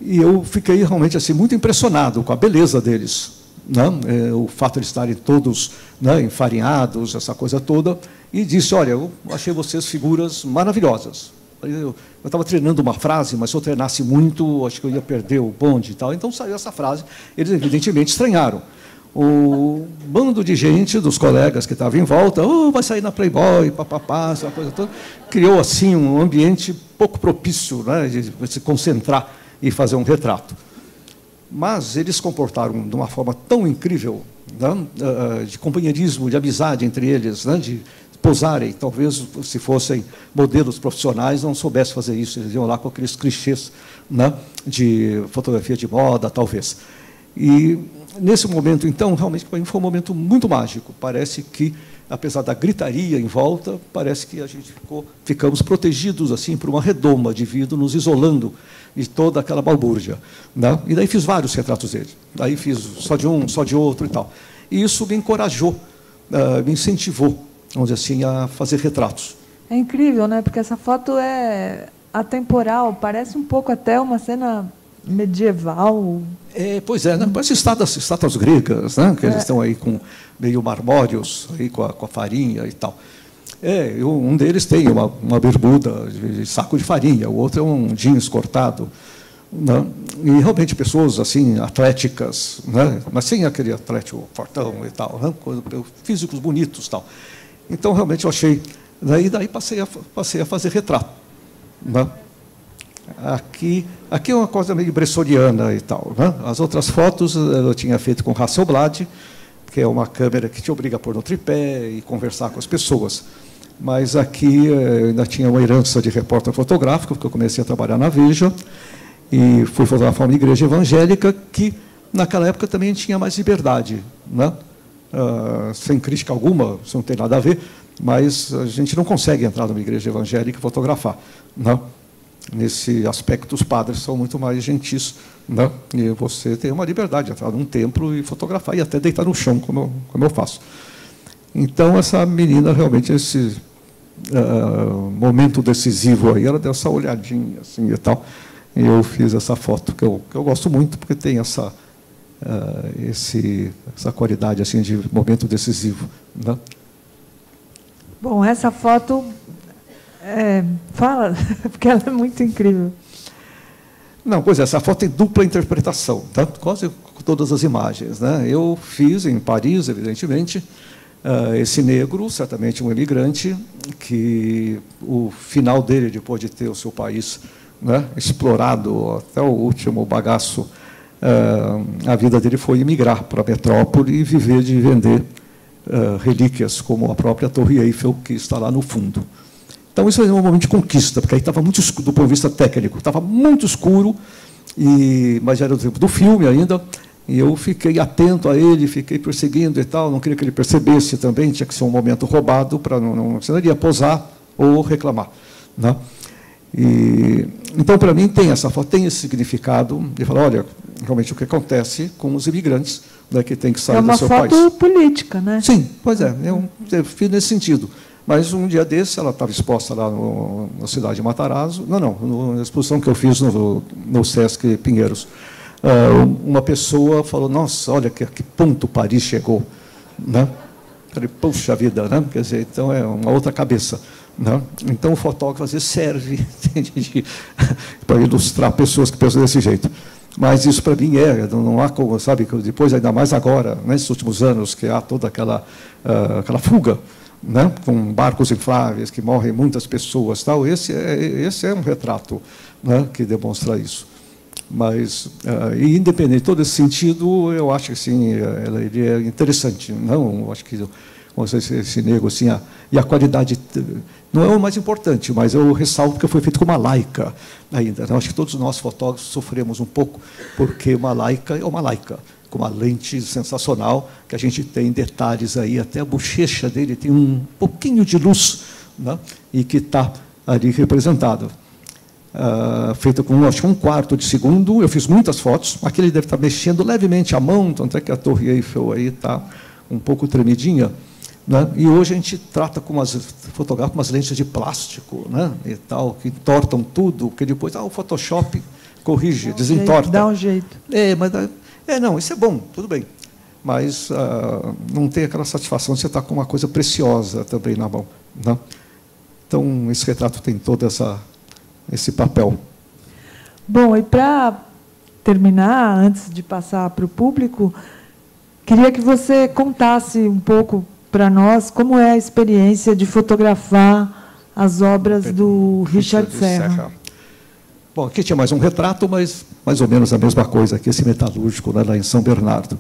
E eu fiquei realmente assim, muito impressionado com a beleza deles, né? O fato de eles estarem todos, né, enfarinhados, essa coisa toda, e disse, olha, eu achei vocês figuras maravilhosas. Eu estava treinando uma frase, mas se eu treinasse muito, acho que eu ia perder o bonde e tal. Então saiu essa frase, eles evidentemente estranharam. O bando de gente, dos colegas que estavam em volta, vai sair na Playboy, papapá, essa coisa toda, criou assim um ambiente pouco propício, né, de se concentrar e fazer um retrato. Mas eles se comportaram de uma forma tão incrível, né, de companheirismo, de amizade entre eles, né, de posarem. Talvez, se fossem modelos profissionais, não soubessem fazer isso. Eles iam lá com aqueles clichês, né, de fotografia de moda, talvez. E, nesse momento, então, realmente foi um momento muito mágico. Parece que, apesar da gritaria em volta, parece que a gente ficamos protegidos assim por uma redoma de vidro, nos isolando de toda aquela balbúrdia, né? E daí fiz vários retratos dele. Daí fiz só de um, só de outro e tal. E isso me encorajou, me incentivou, vamos dizer assim, a fazer retratos. É incrível, né? Porque essa foto é atemporal, parece um pouco até uma cena medieval. Pois é, né? Parece estátuas gregas, né? Que eles estão aí com meio marmóreos, aí com a farinha e tal. Um deles tem uma bermuda de saco de farinha, o outro é um jeans cortado, né? E realmente pessoas assim atléticas, né? Mas sem aquele atlético fortão e tal, né? Físicos bonitos e tal. Então realmente eu achei, daí passei a fazer retrato, né? Aqui é uma coisa meio bressoniana e tal, né? As outras fotos eu tinha feito com Hasselblad, que é uma câmera que te obriga a pôr no tripé e conversar com as pessoas. Mas aqui eu ainda tinha uma herança de repórter fotográfico, porque eu comecei a trabalhar na Veja, e fui fotografar uma igreja evangélica que, naquela época, também tinha mais liberdade, né? Sem crítica alguma, isso não tem nada a ver, mas a gente não consegue entrar numa igreja evangélica e fotografar, né? Nesse aspecto, os padres são muito mais gentis, né? E você tem uma liberdade de entrar num templo e fotografar, e até deitar no chão, como eu faço. Então, essa menina, realmente, esse momento decisivo aí, ela deu essa olhadinha assim e tal, e eu fiz essa foto, que eu gosto muito, porque tem essa qualidade assim, de momento decisivo, né? Bom, essa foto... fala, porque ela é muito incrível. Não, pois é, essa foto tem dupla interpretação, tá? Quase todas as imagens, né? Eu fiz em Paris, evidentemente, esse negro, certamente um imigrante, que o final dele, depois de ter o seu país, né, explorado até o último bagaço, a vida dele foi emigrar para a metrópole e viver de vender relíquias, como a própria Torre Eiffel, que está lá no fundo. Então, isso é um momento de conquista, porque aí estava muito escuro, do ponto de vista técnico, estava muito escuro, mas já era o tempo do filme ainda, e eu fiquei atento a ele, fiquei perseguindo e tal, não queria que ele percebesse também, tinha que ser um momento roubado, para não iria posar ou reclamar, né? Então, para mim, tem essa foto, tem esse significado de falar, olha, realmente o que acontece com os imigrantes, né, que tem que sair do seu país. É uma foto política, né? Sim, pois é, eu fiz nesse sentido. Mas um dia desse, ela estava exposta lá na cidade de Matarazzo, na exposição que eu fiz no Sesc Pinheiros. Uma pessoa falou, nossa, olha que ponto Paris chegou, né? Falei, puxa vida, né? Quer dizer, então é uma outra cabeça, né? Então o fotógrafo às vezes serve para ilustrar pessoas que pensam desse jeito. Mas isso para mim não há como, sabe, depois, ainda mais agora, nesses últimos anos, que há toda aquela fuga, né, com barcos infláveis que morrem muitas pessoas, tal. Esse é um retrato, né, que demonstra isso. Mas, independente de todo esse sentido, eu acho que assim, ele é interessante. Não, eu acho que esse negro assim, e a qualidade não é o mais importante, mas eu ressalvo que foi feito com uma Leica ainda. Eu acho que todos nós fotógrafos sofremos um pouco, porque uma Leica é uma Leica. com uma lente sensacional, que a gente tem detalhes aí, até a bochecha dele tem um pouquinho de luz, né? E que está ali representado. Feita com, acho que 1/4 de segundo, eu fiz muitas fotos, aqui ele deve estar mexendo levemente a mão, tanto é que a Torre Eiffel aí está um pouco tremidinha, né? E hoje a gente trata fotografa com umas lentes de plástico, né? E tal, que entortam tudo, que depois o Photoshop corrige, desentorta. Dá um jeito. Não, isso é bom, tudo bem. Mas não tem aquela satisfação de você estar com uma coisa preciosa também na mão, né? Então, esse retrato tem todo esse papel. Bom, e para terminar, antes de passar para o público, queria que você contasse um pouco para nós como é a experiência de fotografar as obras do Richard Serra. Bom, aqui tinha mais um retrato, mas mais ou menos a mesma coisa, aqui esse metalúrgico, né, lá em São Bernardo.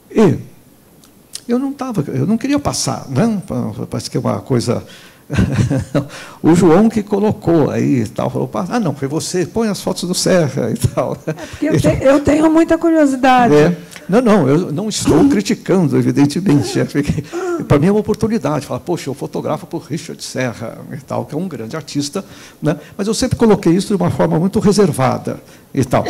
E eu não queria passar, né? Parece que é uma coisa... O João que colocou aí e tal, falou, não, foi você, põe as fotos do Serra e tal. Porque eu tenho muita curiosidade. Não, eu não estou criticando, evidentemente. Para mim é uma oportunidade, falar, poxa, eu fotografo por Richard Serra e tal, que é um grande artista, né? Mas eu sempre coloquei isso de uma forma muito reservada e tal.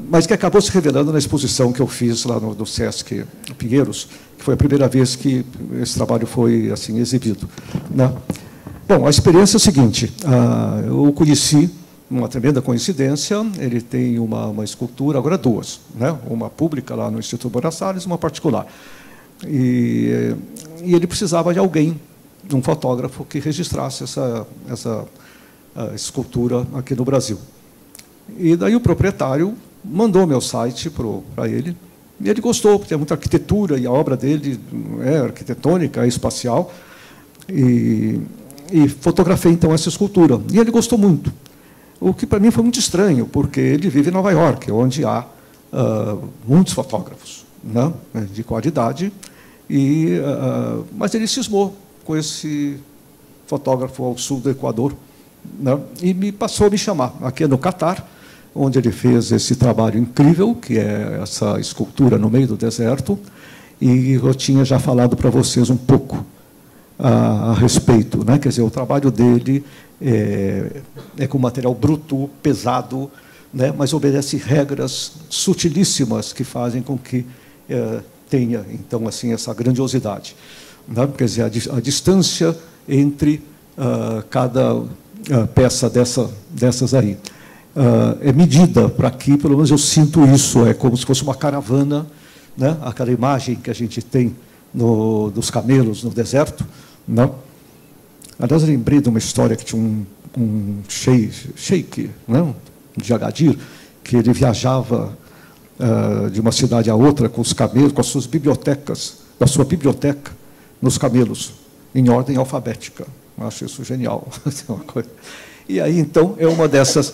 Mas que acabou se revelando na exposição que eu fiz lá no Sesc Pinheiros, que foi a primeira vez que esse trabalho foi assim exibido, né? Bom, a experiência é a seguinte, eu o conheci, uma tremenda coincidência, ele tem uma escultura, agora duas, né? Uma pública lá no Instituto Buenos Aires, uma particular. E ele precisava de alguém, de um fotógrafo, que registrasse essa escultura aqui no Brasil. E daí o proprietário mandou meu site para ele, e ele gostou, porque tem muita arquitetura, e a obra dele é arquitetônica, é espacial, e fotografei, então, essa escultura. E ele gostou muito, o que para mim foi muito estranho, porque ele vive em Nova York, onde há muitos fotógrafos, né, de qualidade, mas ele cismou com esse fotógrafo ao sul do Equador, né, e passou a me chamar, aqui no Catar, onde ele fez esse trabalho incrível, que é essa escultura no meio do deserto, e eu tinha já falado para vocês um pouco a respeito, né? Quer dizer, o trabalho dele é com material bruto, pesado, né? Mas obedece regras sutilíssimas que fazem com que tenha, então, assim, essa grandiosidade, né? Quer dizer, a distância entre cada peça dessas aí é medida para aqui, pelo menos eu sinto isso, é como se fosse uma caravana, né? Aquela imagem que a gente tem dos camelos no deserto, né? Aliás, eu lembrei de uma história que tinha um sheik, né? De Agadir, que ele viajava de uma cidade a outra com os camelos, com as suas bibliotecas, da sua biblioteca, nos camelos, em ordem alfabética. Eu acho isso genial. Uma coisa. E aí, então, é uma dessas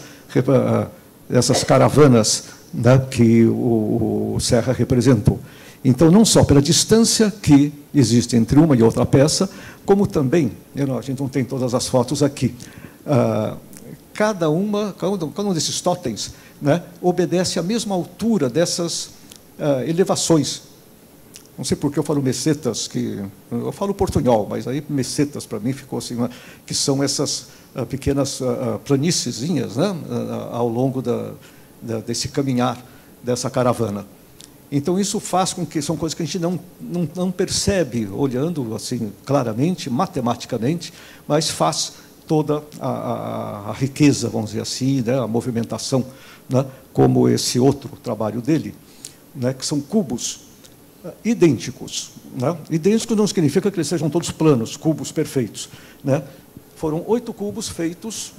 caravanas, né, que o Serra representou. Então, não só pela distância que existe entre uma e outra peça, como também, a gente não tem todas as fotos aqui, cada um desses totens, né, obedece à mesma altura dessas elevações. Não sei por que eu falo mesetas, eu falo portunhol, mas aí mesetas para mim ficou assim, que são essas pequenas planíciezinhas, né, ao longo desse caminhar dessa caravana. Então, isso faz com que são coisas que a gente não percebe olhando assim claramente, matematicamente, mas faz toda a riqueza, vamos dizer assim, né, a movimentação, né, como esse outro trabalho dele, né, que são cubos idênticos, né? Idênticos não significa que eles sejam todos planos, cubos perfeitos, né? Foram 8 cubos feitos,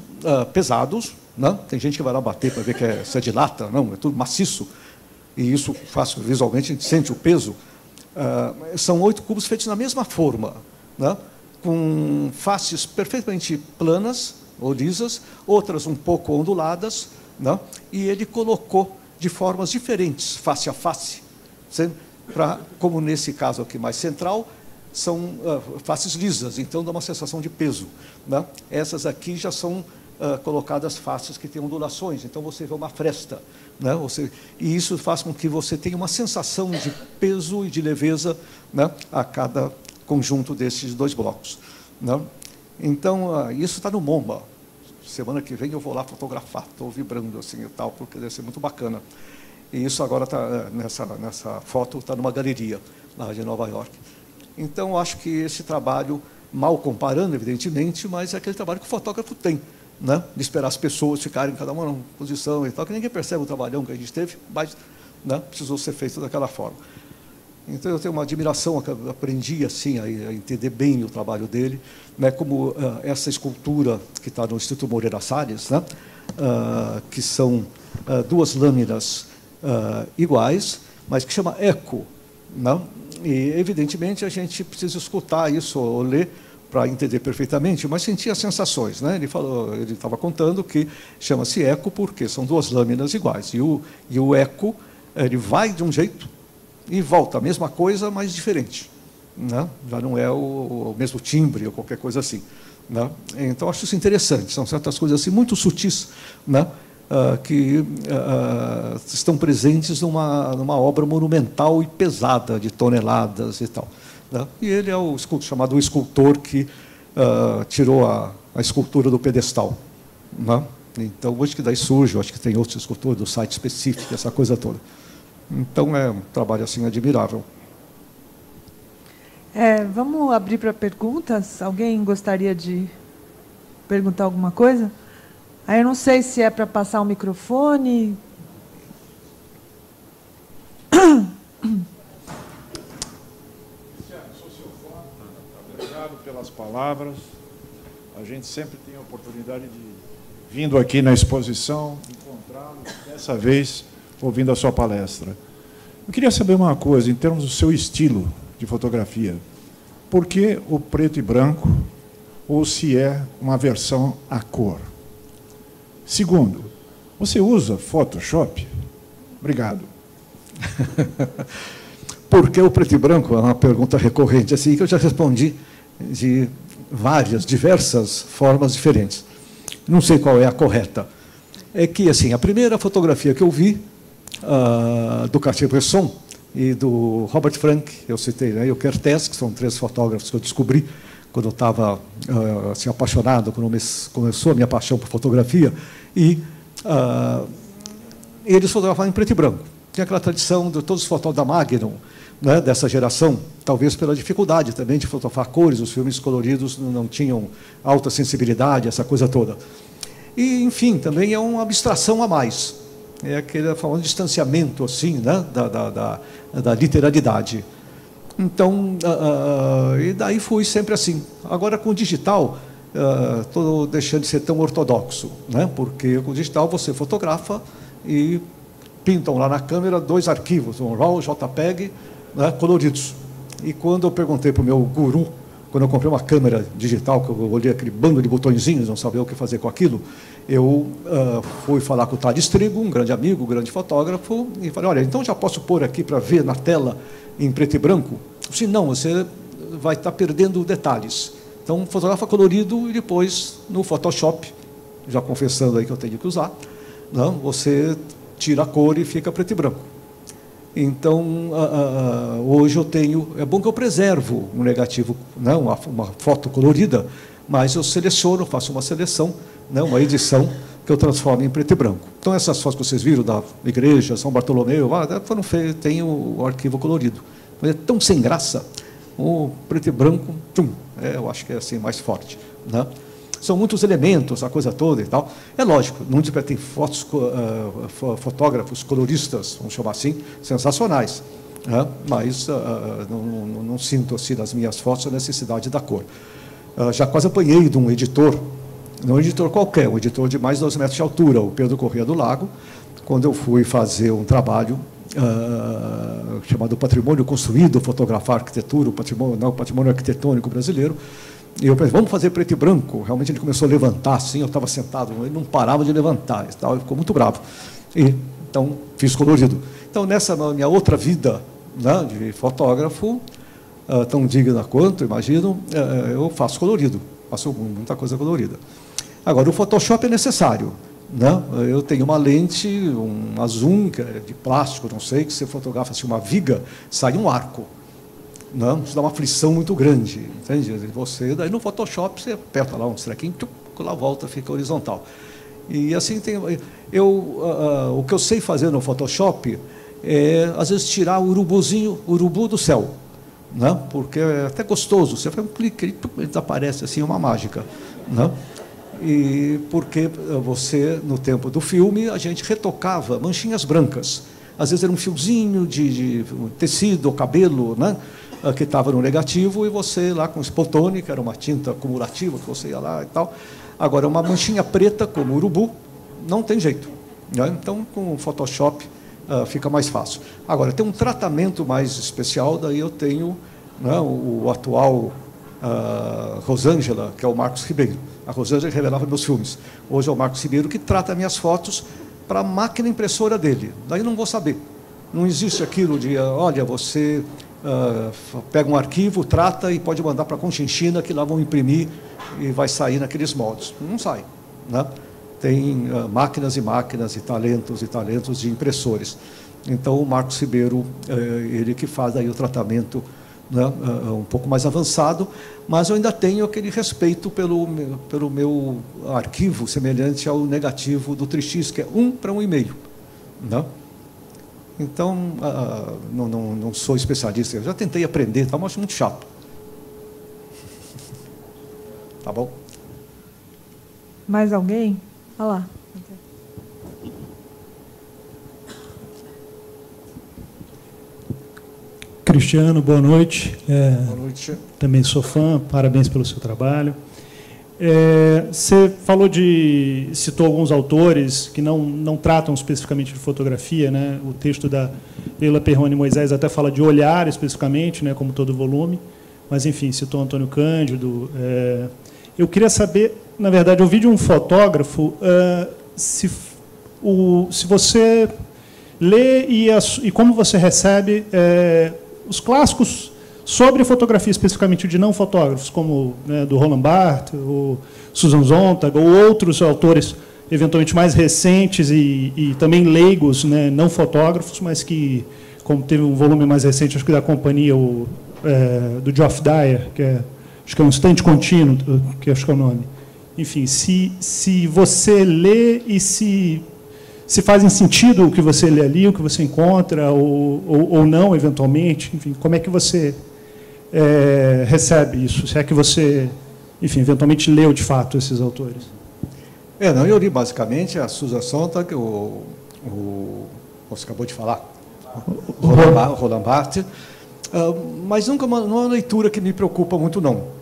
pesados, né? Tem gente que vai lá bater para ver se é de lata, não, é tudo maciço, e isso faz visualmente, a gente sente o peso. São 8 cubos feitos na mesma forma, né? Com faces perfeitamente planas ou lisas, outras um pouco onduladas, né? E ele colocou de formas diferentes, face a face, como nesse caso aqui mais central, são faces lisas, então dá uma sensação de peso, né? Essas aqui já são colocadas faces que têm ondulações. Então, você vê uma fresta, né? E isso faz com que você tenha uma sensação de peso e de leveza, né, a cada conjunto desses dois blocos, né? Então, isso está no MoMA. Semana que vem eu vou lá fotografar. Estou vibrando assim e tal, porque deve ser muito bacana. E isso agora está nessa foto, está numa galeria lá de Nova York. Então, acho que esse trabalho, mal comparando, evidentemente, mas é aquele trabalho que o fotógrafo tem, né, de esperar as pessoas ficarem cada uma numa posição e tal, que ninguém percebe o trabalhão que a gente teve, mas, né, precisou ser feito daquela forma. Então, eu tenho uma admiração, eu aprendi assim, a entender bem o trabalho dele, né, como essa escultura que está no Instituto Moreira Salles, né, que são duas lâminas iguais, mas que chama Eco, né? E, evidentemente, a gente precisa escutar isso ou ler para entender perfeitamente, mas sentir as sensações, né? Ele estava contando que chama-se Eco porque são duas lâminas iguais, e o Eco, ele vai de um jeito e volta, a mesma coisa, mas diferente, né? Já não é o mesmo timbre ou qualquer coisa assim, né? Então, acho isso interessante, são certas coisas assim, muito sutis, né, que estão presentes numa obra monumental e pesada, de toneladas e tal, né? E ele é o chamado escultor que tirou a escultura do pedestal, né? Então, hoje que daí surge, acho que tem outros escultores do site específico, essa coisa toda. Então, é um trabalho assim admirável. Vamos abrir para perguntas? Alguém gostaria de perguntar alguma coisa? Aí eu não sei se é para passar o microfone. Obrigado pelas palavras. A gente sempre tem a oportunidade de, vindo aqui na exposição, encontrá-lo, dessa vez, ouvindo a sua palestra. Eu queria saber uma coisa, em termos do seu estilo de fotografia. Por que o preto e branco, ou se é uma versão a cor? Segundo, você usa Photoshop? Obrigado. Por que o preto e branco? É uma pergunta recorrente, assim, que eu já respondi de diversas formas diferentes. Não sei qual é a correta. É que, assim, a primeira fotografia que eu vi, do Cartier-Bresson e do Robert Frank, eu citei, né, e o Kertész, que são três fotógrafos que eu descobri quando eu estava assim, apaixonado, quando começou a minha paixão por fotografia, e eles fotografavam em preto e branco. Tinha aquela tradição de todos os fotógrafos da Magnum, né, dessa geração, talvez pela dificuldade também de fotografar cores, os filmes coloridos não tinham alta sensibilidade, essa coisa toda. E, enfim, também é uma abstração a mais. É aquele famoso distanciamento, assim, né, da literalidade. Então, e daí fui sempre assim. Agora, com o digital, estou deixando de ser tão ortodoxo, né? Porque com o digital você fotografa e pintam lá na câmera dois arquivos, um RAW, JPEG, né, coloridos. E quando eu perguntei para o meu guru, quando eu comprei uma câmera digital, que eu olhei aquele bando de botõezinhos, não sabia o que fazer com aquilo, eu fui falar com o Thales Trigo, um grande amigo, um grande fotógrafo, e falei, olha, então já posso pôr aqui para ver na tela em preto e branco? Eu disse, não, você vai estar perdendo detalhes. Então, fotografa colorido e depois, no Photoshop, já confessando aí que eu tenho que usar, não, você tira a cor e fica preto e branco. Então, hoje eu tenho... É bom que eu preservo um negativo, né, uma foto colorida, mas eu seleciono, faço uma seleção, né, uma edição que eu transformo em preto e branco. Então, essas fotos que vocês viram da igreja, São Bartolomeu, foram feitas, tem o arquivo colorido. Mas é tão sem graça, o preto e branco, eu acho que é assim mais forte, né? São muitos elementos, a coisa toda e tal. É lógico, não tem fotógrafos coloristas, vamos chamar assim, sensacionais, né? Mas não sinto assim nas minhas fotos a necessidade da cor. Já quase apanhei de um editor, não um editor qualquer, um editor de mais de 2 metros de altura, o Pedro Corrêa do Lago, quando eu fui fazer um trabalho chamado Patrimônio Construído, Fotografar Arquitetura, o patrimônio arquitetônico brasileiro. E eu pensei, vamos fazer preto e branco. Realmente ele começou a levantar, assim, eu estava sentado, ele não parava de levantar, e tal, ele ficou muito bravo. E, então, fiz colorido. Então, nessa minha outra vida, né, de fotógrafo, tão digna quanto, imagino, eu faço colorido, faço muita coisa colorida. Agora, o Photoshop é necessário, né? Eu tenho uma lente, uma zoom, que é de plástico, não sei, que você fotografa assim, uma viga, sai um arco. Não, isso dá uma aflição muito grande, entende? Você, daí no Photoshop, você aperta lá um trequinho, lá volta, fica horizontal. E assim, o que eu sei fazer no Photoshop é, às vezes, tirar o urubu do céu, né? Porque é até gostoso, você faz um clique, ele desaparece, assim, é uma mágica, né? E porque você, no tempo do filme, a gente retocava manchinhas brancas, às vezes era um fiozinho de tecido ou cabelo, né? Que estava no negativo, e você lá com Spotone, que era uma tinta acumulativa, que você ia lá e tal. Agora, uma manchinha preta, como urubu, não tem jeito, né? Então, com o Photoshop, fica mais fácil. Agora, tem um tratamento mais especial, daí eu tenho, né, o atual Rosângela, que é o Marcos Ribeiro. A Rosângela revelava meus filmes. Hoje é o Marcos Ribeiro que trata minhas fotos para a máquina impressora dele. Daí não vou saber. Não existe aquilo de, olha, você pega um arquivo, trata e pode mandar para a Conchinchina, que lá vão imprimir e vai sair naqueles moldes. Não sai, né? Tem máquinas e máquinas e talentos de impressores. Então, o Marcos Ribeiro, ele que faz aí o tratamento, né, um pouco mais avançado, mas eu ainda tenho aquele respeito pelo meu arquivo, semelhante ao negativo do Trix, que é 1 para 1,5. Né? Então, não sou especialista, eu já tentei aprender, mas acho muito chato. Tá bom? Mais alguém? Olha lá. Cristiano, boa noite. Boa noite. Também sou fã, parabéns pelo seu trabalho. Você citou alguns autores que não tratam especificamente de fotografia, né? O texto da Leila Perrone Moisés até fala de olhar especificamente, né, como todo volume, mas, enfim, citou Antônio Cândido. Eu queria saber, na verdade, eu ouvi de um fotógrafo se você lê e como você recebe os clássicos sobre fotografia, especificamente de não fotógrafos, como, né, do Roland Barthes, o Susan Sontag, ou outros autores, eventualmente mais recentes e também leigos, né, não fotógrafos, mas que, como teve um volume mais recente, acho que da companhia, do Geoff Dyer, acho que é um instante contínuo, que acho que é o nome. Enfim, se você lê e se fazem sentido o que você lê ali, o que você encontra, ou não, eventualmente, enfim, como é que você recebe isso? Se é que você, enfim, eventualmente leu de fato esses autores? Não, eu li basicamente a Susan Sontag, você acabou de falar, Roland Barthes, mas nunca não é uma leitura que me preocupa muito, não.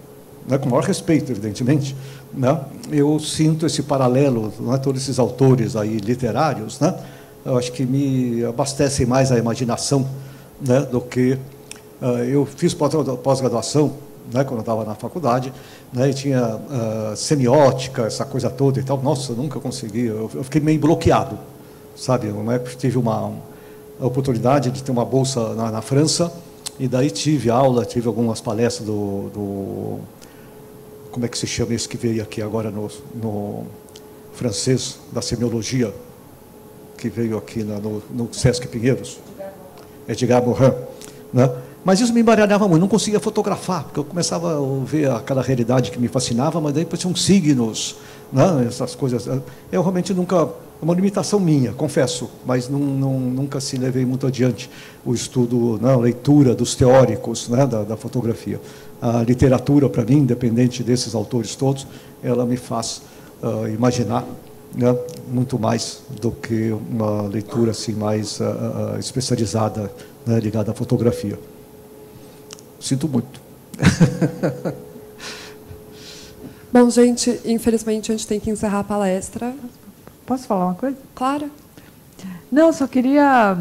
Com o maior respeito, evidentemente, né? Eu sinto esse paralelo, né, todos esses autores aí literários, né? Eu acho que me abastecem mais a imaginação, né, do que... eu fiz pós-graduação, né, quando eu estava na faculdade, né, e tinha semiótica, essa coisa toda e tal. Nossa, eu nunca consegui, eu fiquei meio bloqueado, sabe? Uma época tive a oportunidade de ter uma bolsa na França, e daí tive algumas palestras como é que se chama esse que veio aqui agora no francês, da semiologia, que veio aqui no Sesc Pinheiros, Edgar Morin, né? Mas isso me embaralhava muito, não conseguia fotografar, porque eu começava a ver aquela realidade que me fascinava, mas daí tinham signos, né? Essas coisas. Eu realmente nunca... É uma limitação minha, confesso, mas nunca se levei muito adiante o estudo, né, a leitura dos teóricos, né, da fotografia. A literatura, para mim, independente desses autores todos, ela me faz imaginar, né, muito mais do que uma leitura assim, mais especializada, né, ligada à fotografia. Sinto muito. Bom, gente, infelizmente a gente tem que encerrar a palestra. Posso falar uma coisa? Claro. Não, só queria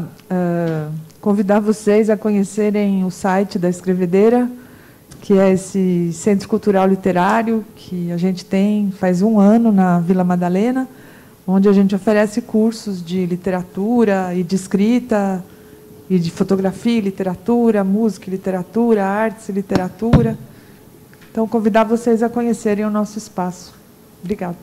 convidar vocês a conhecerem o site da Escrevedeira, que é esse Centro Cultural Literário que a gente tem faz 1 ano na Vila Madalena, onde a gente oferece cursos de literatura e de escrita, e de fotografia e literatura, música e literatura, artes e literatura. Então, convidar vocês a conhecerem o nosso espaço. Obrigada.